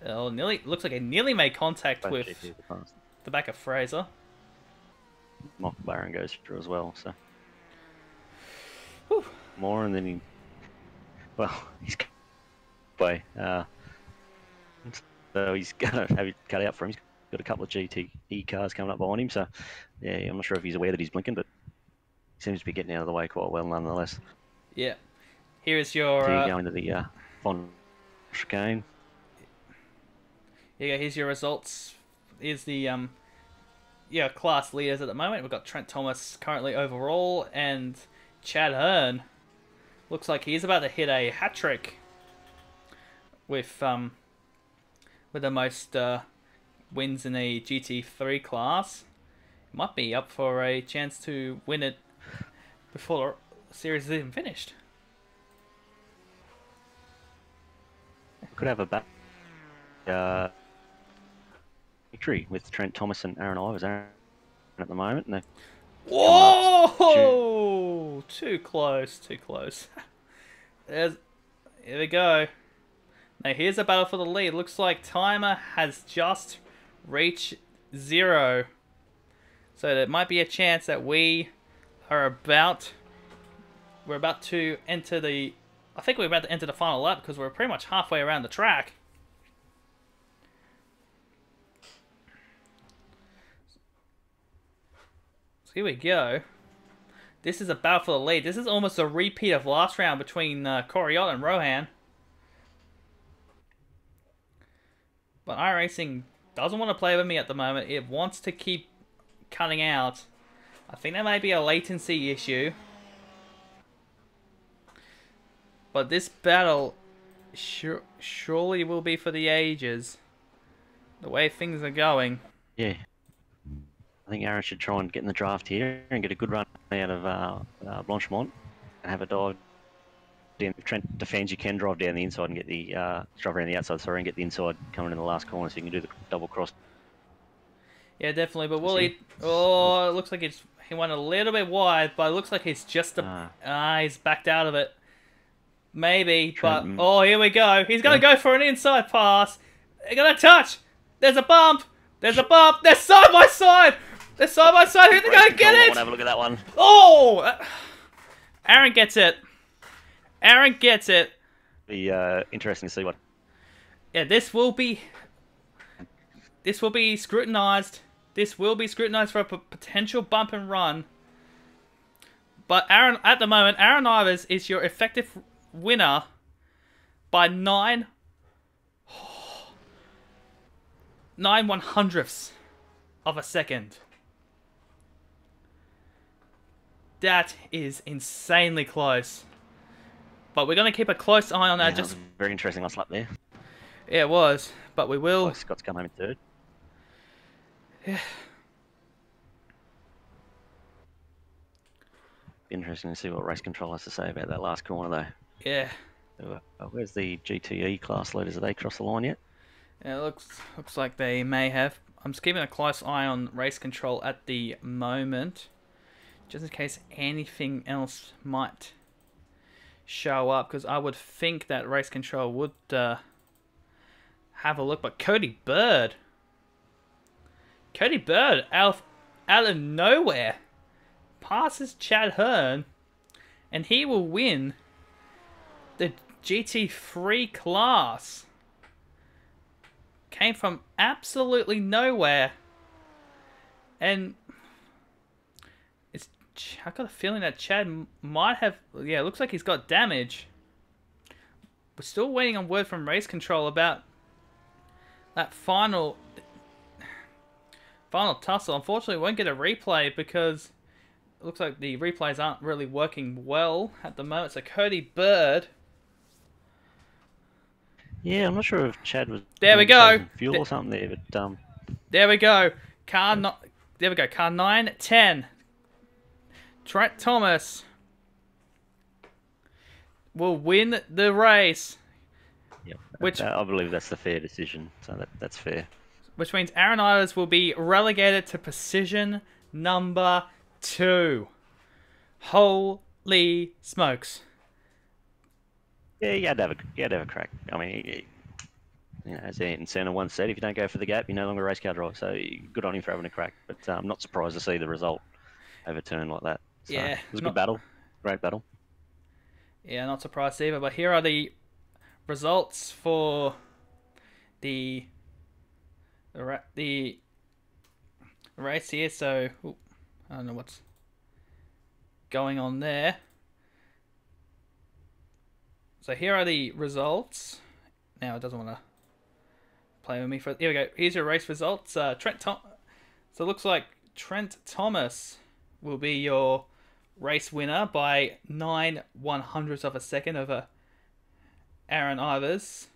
Oh, looks like it nearly made contact with the back of Fraser. Michael Barron goes through as well, so. Whew. More, and then he's way. So he's gonna have it cut out for him. He's got a couple of GTE cars coming up behind him, so yeah, I'm not sure if he's aware that he's blinking, but he seems to be getting out of the way quite well nonetheless. Yeah. Here's your... going to the Fond chicane. Yeah, here's your results. Here's the class leaders at the moment. We've got Trent Thomas currently overall, and Chad Hearn looks like he's about to hit a hat trick with the most wins in a GT3 class. Might be up for a chance to win it before the series is even finished. Could have a back victory with Trent Thomas and Aaron Ivers at the moment. And whoa! Too close, too close. Here we go. Now here's a battle for the lead. Looks like timer has just reached 0. So there might be a chance that we're about to enter the... I think we're about to enter the final lap because we're pretty much halfway around the track. So here we go. This is a battle for the lead. This is almost a repeat of last round between Coriot and Rohan. But iRacing doesn't want to play with me at the moment. It wants to keep cutting out. I think there may be a latency issue. But this battle surely will be for the ages. The way things are going. Yeah. I think Aaron should try and get in the draft here and get a good run out of Blanchemont and have a dive. If Trent defends, you can drive down the inside and get the drive around the outside, sorry, and get the inside coming in the last corner, so you can do the double cross. Yeah, definitely. But will he? Oh, it looks like he went a little bit wide, but it looks like he's just he's backed out of it. Maybe, Trent, but here we go. He's gonna go for an inside pass. They're gonna touch. There's a bump. There's a bump. They're side by side. They're side by side. Who's gonna get it? Have a look at that one. Oh, Aaron gets it. Aaron gets it. Be interesting to see what. Yeah, this will be scrutinized. This will be scrutinized for a potential bump and run. But Aaron, at the moment, Aaron Ivers is your effective winner by 9/100ths of a second. That is insanely close. But we're going to keep a close eye on that. Yeah, just very interesting last lap there. Yeah, it was. But we will. Scott's come home in third. Interesting to see what race control has to say about that last corner, though. Yeah. Where's the GTE class leaders? Have they crossed the line yet? It looks like they may have. I'm just keeping a close eye on race control at the moment, just in case anything else might show up, because I would think that race control would have a look. But Cody Bird out of nowhere passes Chad Hearn, and he will win the GT3 class. Came from absolutely nowhere, and I got a feeling that Chad might have. Yeah, it looks like he's got damage. We're still waiting on word from race control about that final tussle. Unfortunately, we won't get a replay because it looks like the replays aren't really working well at the moment. So Cody Bird. Yeah, I'm not sure if Chad was. There we go. Fuel or something there, but There we go. There we go. Car 9-10. Trent Thomas will win the race. Yeah, Which I believe that's the fair decision. So that's fair. Which means Aaron Ivers will be relegated to position number 2. Holy smokes! Yeah, you had to have a crack. I mean, as Ayrton Senna once said, if you don't go for the gap, you're no longer a race car driver. So good on him for having a crack. But I'm not surprised to see the result overturned like that. So Yeah, it was a good battle, great battle. Yeah, not surprised either. But here are the results for the race here. So I don't know what's going on there. So here are the results. Now it doesn't want to play with me for. Here we go. Here's your race results. So it looks like Trent Thomas will be your race winner by 9/100ths of a second over Aaron Ivers.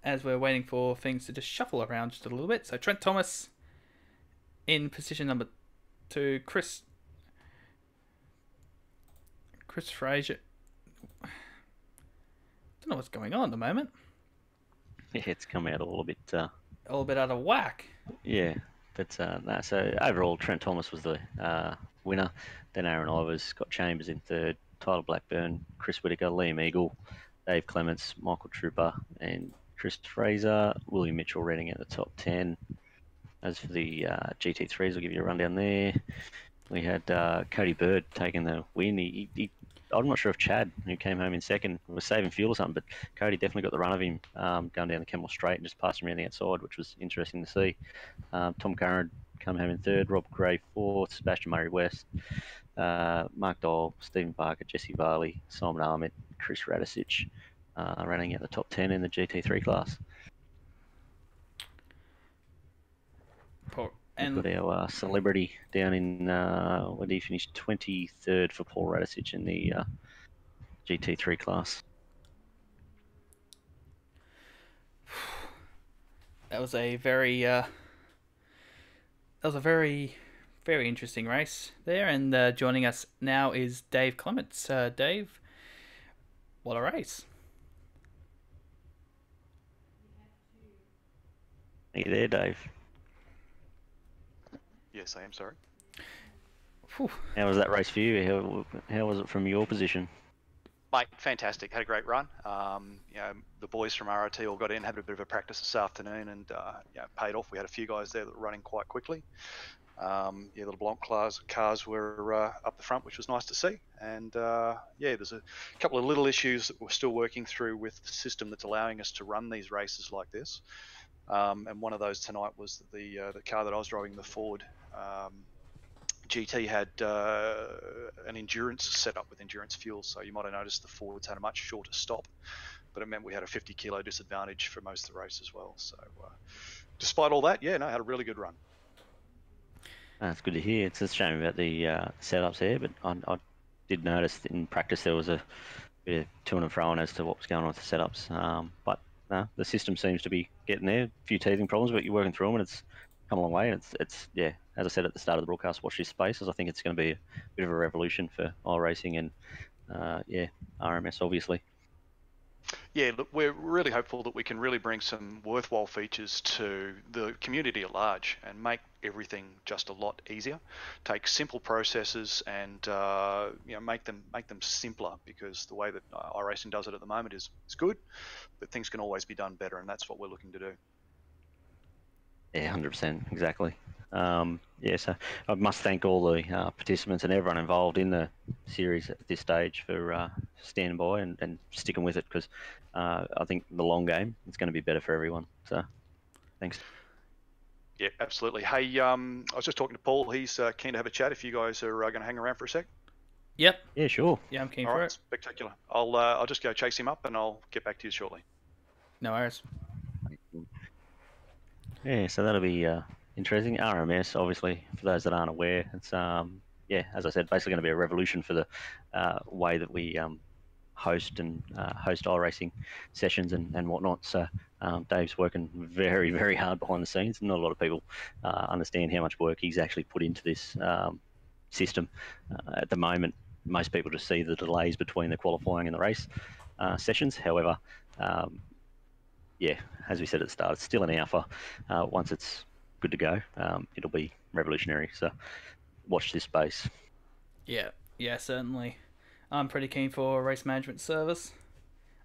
As we're waiting for things to just shuffle around just a little bit. So Trent Thomas in position number 2. Chris Fraser. Don't know what's going on at the moment. Yeah, it's come out a little bit out of whack. Yeah, but no. So overall, Trent Thomas was the winner. Then Aaron Ivers, got Chambers in third, Tyler Blackburn, Chris Whitaker, Liam Eagle, Dave Clements, Michael Trooper, and Chris Fraser, William Mitchell Redding at the top 10. As for the GT3s, I'll give you a rundown there. We had Cody Bird taking the win. I'm not sure if Chad, who came home in second, was saving fuel or something, but Cody definitely got the run of him going down the Kemmel Straight and just passed him around the outside, which was interesting to see. Tom Curran come home in third, Rob Gray fourth, Sebastian Murray West, Mark Dole, Stephen Parker, Jesse Varley, Simon Ahmed, Chris Radicic running at the top 10 in the GT3 class. We've got our celebrity down in, where did he finish? 23rd for Paul Radicic in the GT3 class. That was a very very interesting race there. And joining us now is Dave Clements. Dave, what a race! Are you there, Dave? Yes, I am, sorry. Whew. How was that race for you? How was it from your position? Mate, fantastic. Had a great run. The boys from RRT all got in, had a bit of a practice this afternoon, and paid off. We had a few guys there that were running quite quickly. Little Blanc cars were up the front, which was nice to see. And there's a couple of little issues that we're still working through with the system that's allowing us to run these races like this. And one of those tonight was the car that I was driving, the Ford GT, had an endurance setup with endurance fuel, so you might have noticed the Fords had a much shorter stop, but it meant we had a 50 kilo disadvantage for most of the race as well. So despite all that, had a really good run. That's good to hear. It's a shame about the setups there, but I did notice that in practice there was a bit of to and fro as to what was going on with the setups. But the system seems to be getting there. A few teething problems, but you're working through them, and it's come a long way. And it's yeah, as I said at the start of the broadcast, watch this space, as I think it's going to be a bit of a revolution for iRacing and yeah, RMS obviously. Yeah, look, we're really hopeful that we can really bring some worthwhile features to the community at large and make everything just a lot easier. Take simple processes and make them simpler, because the way that iRacing does it at the moment is good, but things can always be done better, and that's what we're looking to do. Yeah, 100%, exactly. Yeah, so I must thank all the participants and everyone involved in the series at this stage for standing by and sticking with it, because I think the long game is going to be better for everyone. So, thanks. Yeah, absolutely. Hey, I was just talking to Paul. He's keen to have a chat if you guys are going to hang around for a sec. Yep. Yeah, sure. Yeah, I'm keen All for right, it. spectacular. I'll just go chase him up and I'll get back to you shortly. No worries. Yeah, so that'll be interesting. RMS, obviously, for those that aren't aware, it's yeah, as I said, basically going to be a revolution for the way that we host iRacing sessions and whatnot. So Dave's working very, very hard behind the scenes. Not a lot of people understand how much work he's actually put into this system. At the moment, most people just see the delays between the qualifying and the race sessions. However, yeah, as we said at the start, it's still an alpha. Once it's good to go, it'll be revolutionary. So watch this space. Yeah, certainly. I'm pretty keen for race management service.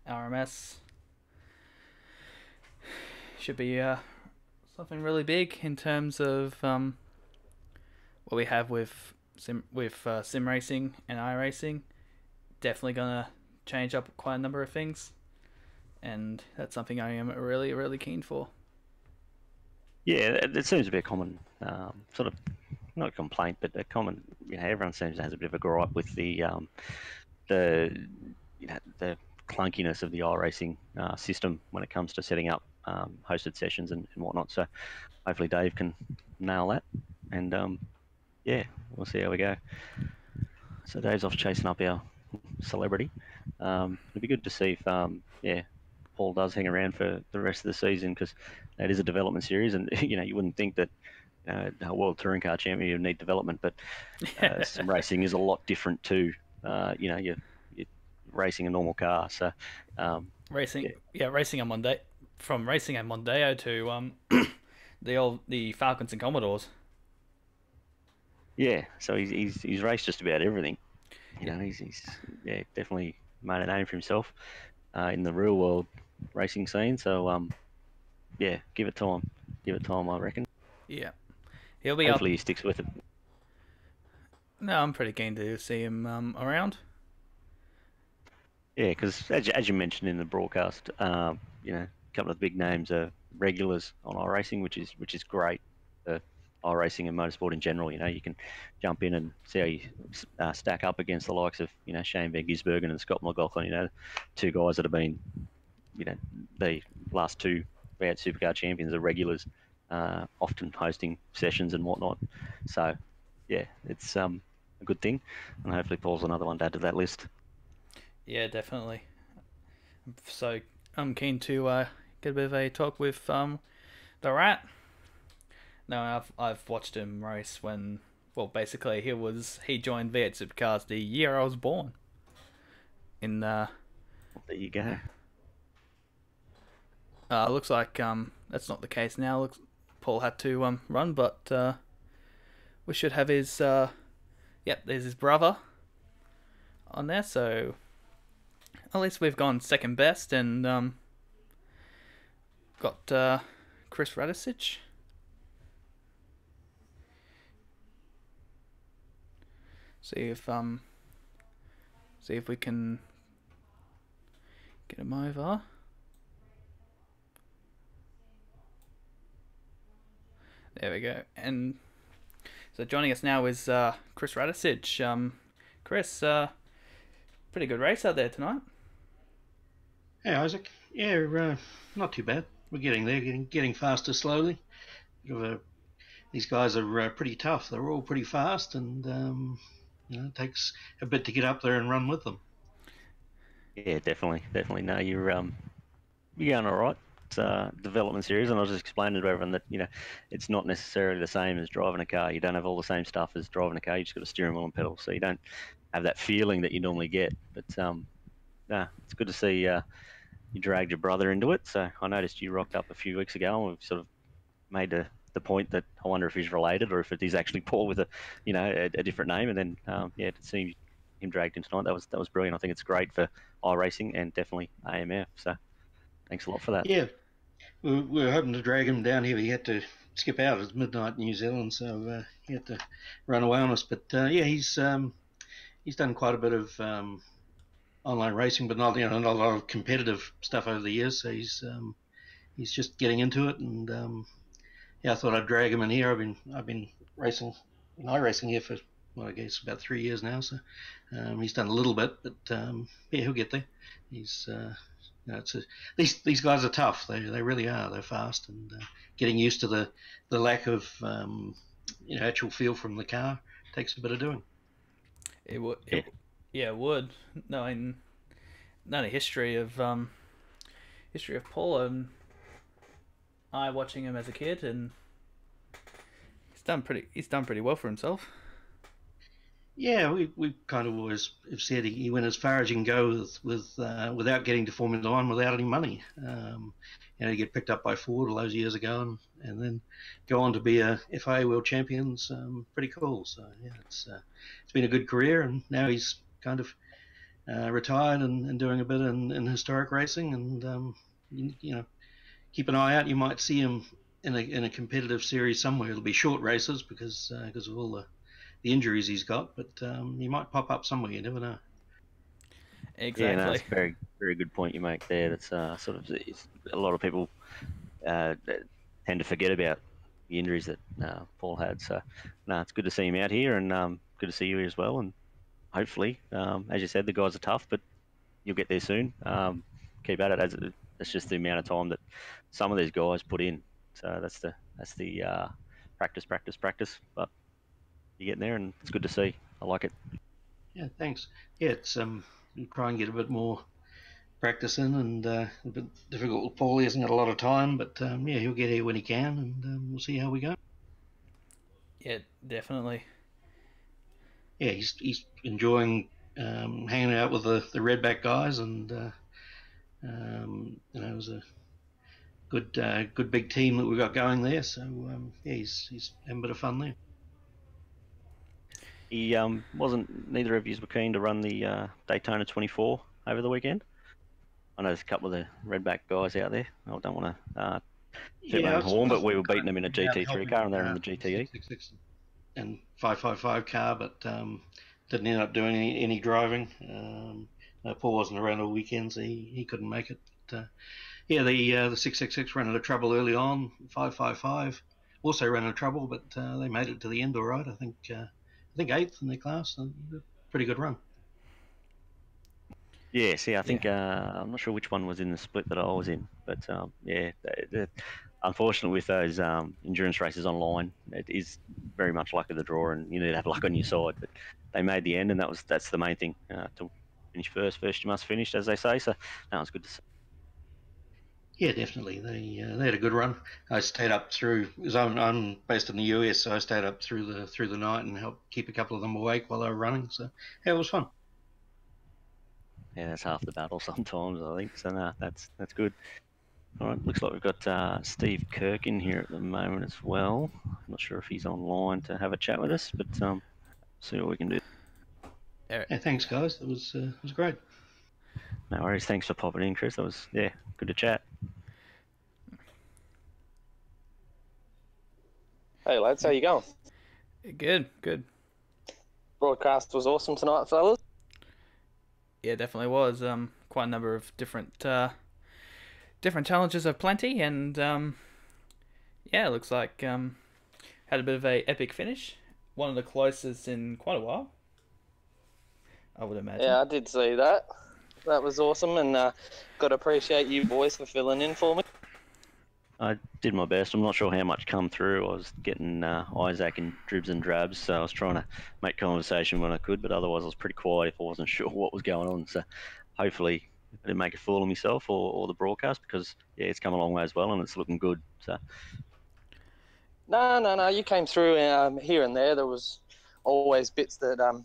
RMS should be something really big in terms of what we have with sim racing and iRacing. Definitely gonna change up quite a number of things, and that's something I am really, really keen for. Yeah, it seems to be a common sort of, not a complaint, but a common. Everyone seems to have a bit of a gripe with the the clunkiness of the iRacing system when it comes to setting up hosted sessions and whatnot. So hopefully Dave can nail that, and yeah, we'll see how we go. So Dave's off chasing up our celebrity. It'd be good to see if yeah, Paul does hang around for the rest of the season, because it is a development series, and you wouldn't think that a world touring car champion would need development, but sim racing is a lot different to you're racing a normal car. So racing on Monday, from racing at Mondeo to the Falcons and Commodores. Yeah, so he's raced just about everything. He's yeah, definitely made a name for himself in the real world racing scene. So yeah, give it time, I reckon. Yeah, he'll be Hopefully up. he sticks with it. No, I'm pretty keen to see him around. Yeah, because as you mentioned in the broadcast, a couple of the big names are regulars on iRacing, which is great for iRacing and motorsport in general. You can jump in and see how you stack up against the likes of Shane Van Gisbergen and Scott McLaughlin. Two guys that have been the last two V8 Supercar champions are regulars, often hosting sessions and whatnot. So yeah, it's a good thing, and hopefully Paul's another one to add to that list. Yeah, definitely. So I'm keen to get a bit of a talk with the Rat. No, I've watched him race when, well, basically he joined V8 Supercars the year I was born. There you go. Looks like that's not the case now. Looks Paul had to run, but we should have his yep, there's his brother on there, so at least we've gone second best and got Chris Radicic. See if we can get him over. There we go. And so joining us now is Chris Radicic. Chris, pretty good race out there tonight. Hey Isaac, yeah, not too bad. We're getting there, getting faster slowly. These guys are pretty tough. They're all pretty fast, and it takes a bit to get up there and run with them. Yeah, definitely. No, you're going all right. development series, and I was just explaining to everyone that it's not necessarily the same as driving a car. You don't have all the same stuff as driving a car. You just got a steering wheel and pedals, so you don't have that feeling that you normally get. But it's good to see you dragged your brother into it. So I noticed you rocked up a few weeks ago, and we've sort of made the point that I wonder if he's related or if it is actually Paul with a different name. And then to see him dragged in tonight, that was brilliant. I think it's great for iRacing and definitely AMF. So thanks a lot for that. Yeah, we were hoping to drag him down here. He had to skip out. It's midnight in New Zealand, so he had to run away on us. But he's done quite a bit of online racing, but not not a lot of competitive stuff over the years. So he's just getting into it, and I thought I'd drag him in here. I've been racing in iRacing here for I guess about 3 years now. So he's done a little bit, but he'll get there. He's these guys are tough. They really are. They're fast, and getting used to the lack of actual feel from the car takes a bit of doing. It would. It would. Knowing the history of Paul and I watching him as a kid, and he's done pretty well for himself. Yeah, we kind of always have said he went as far as you can go without getting to Formula One without any money. He get picked up by Ford all those years ago, and then go on to be a FIA World Champions. Pretty cool. So it's been a good career, and now he's kind of retired and doing a bit in historic racing, and keep an eye out. You might see him in a competitive series somewhere. It'll be short races because of all the injuries he's got, but he might pop up somewhere. You never know. Exactly. Yeah, that's a very, very good point you make there. That's sort of a lot of people tend to forget about the injuries that Paul had. So, it's good to see him out here, and good to see you as well. And hopefully, as you said, the guys are tough, but you'll get there soon. Keep at it. That's just the amount of time that some of these guys put in. So that's the practice. But you're getting there, and it's good to see. I like it. Yeah, thanks. Yeah, it's try and get a bit more practice in, and a bit difficult with Paul. He hasn't got a lot of time, but he'll get here when he can, and we'll see how we go. Yeah, definitely. Yeah, he's enjoying hanging out with the redback guys, and it was a good big team that we got going there. So he's having a bit of fun there. He neither of you were keen to run the Daytona 24 over the weekend. I know there's a couple of the redback guys out there. I don't want to toot my own horn, but we were beating them in a GT3 car, and they're in the GTE. And 555 car, but didn't end up doing any driving. Paul wasn't around all weekend, so he couldn't make it. But, the 666 ran into trouble early on. 555 also ran into trouble, but they made it to the end all right. I think 8th in their class. So pretty good run. Yeah, see, I think I'm not sure which one was in the split that I was in, but unfortunately with those endurance races online, it is very much luck of the draw, and you need to have luck on your side. But they made the end, and that's the main thing. To finish first you must finish, as they say. So no, it's good to see. Yeah, definitely. They had a good run. I stayed up through, because I'm based in the US, so I stayed up through the night and helped keep a couple of them awake while they were running. So it was fun. Yeah, that's half the battle sometimes, I think. So no, that's good. All right, looks like we've got Steve Kirk in here at the moment as well. I'm not sure if he's online to have a chat with us, but see what we can do. Yeah, thanks, guys. It was great. No worries. Thanks for popping in, Chris. That was good to chat. Hey lads, how you going? Good. Broadcast was awesome tonight, fellas. Yeah, definitely was. Quite a number of different challenges of plenty, and it looks like had a bit of a epic finish. One of the closest in quite a while, I would imagine. Yeah, I did see that. That was awesome, and got to appreciate you boys for filling in for me. I did my best. I'm not sure how much come through. I was getting Isaac in dribs and drabs, so I was trying to make conversation when I could, but otherwise I was pretty quiet if I wasn't sure what was going on. So hopefully I didn't make a fool of myself or the broadcast, because yeah, it's come a long way as well, and it's looking good. So No. You came through here and there. There was always bits that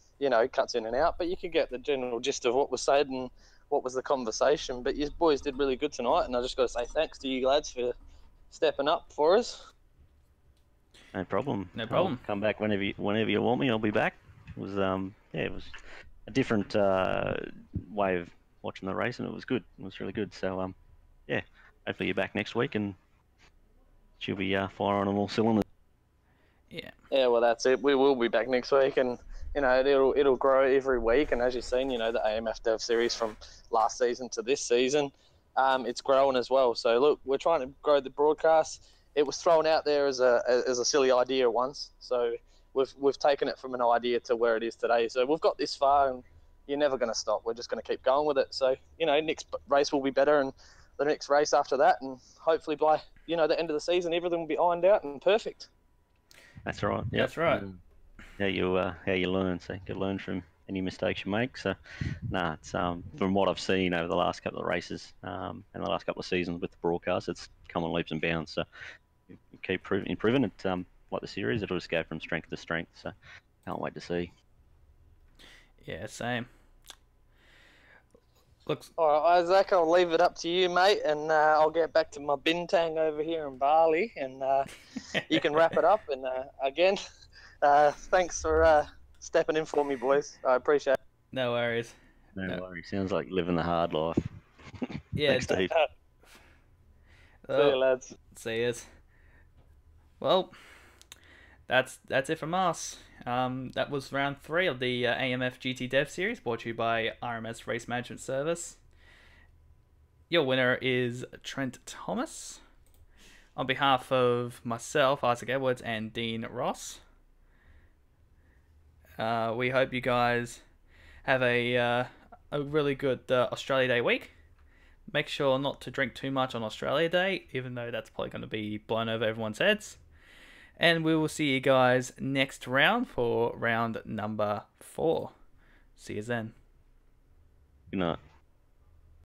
cuts in and out, but you could get the general gist of what was said and what was the conversation. But you boys did really good tonight, and I just got to say thanks to you lads for stepping up for us. no problem. No problem. I'll come back whenever you want me. I'll be back. It was it was a different way of watching the race, and it was good. It was really good. So yeah, hopefully you're back next week, and she'll be firing on all cylinders. Yeah. Yeah, well, that's it. We will be back next week, and it'll grow every week. And as you've seen, the AMF Dev Series from last season to this season, it's growing as well. So look, we're trying to grow the broadcast. It was thrown out there as a silly idea once, so we've taken it from an idea to where it is today. So we've got this far, and you're never going to stop. We're just going to keep going with it. So next race will be better, and the next race after that, and hopefully by the end of the season, everything will be ironed out and perfect. That's right. Yep. That's right. How you learn, so you can learn from any mistakes you make. So, it's from what I've seen over the last couple of races and the last couple of seasons with the broadcast, it's come on leaps and bounds. So, you keep improving it. Like the series, it'll just go from strength to strength. So, can't wait to see. Yeah, same. Looks. All right, Isaac, I'll leave it up to you, mate, and I'll get back to my bintang over here in Bali, and you can wrap it up. And again, thanks for stepping in for me, boys. I appreciate it. No worries. No worries. Sounds like living the hard life. Yeah. Thanks, Steve. See you, lads. See you. Well, that's it from us. That was round 3 of the AMF GT Dev Series, brought to you by RMS Race Management Service. Your winner is Trent Thomas. On behalf of myself, Isaac Edwards, and Dean Ross, we hope you guys have a really good Australia Day week. Make sure not to drink too much on Australia Day, even though that's probably going to be blown over everyone's heads. And we will see you guys next round for round number 4. See you then. Good night.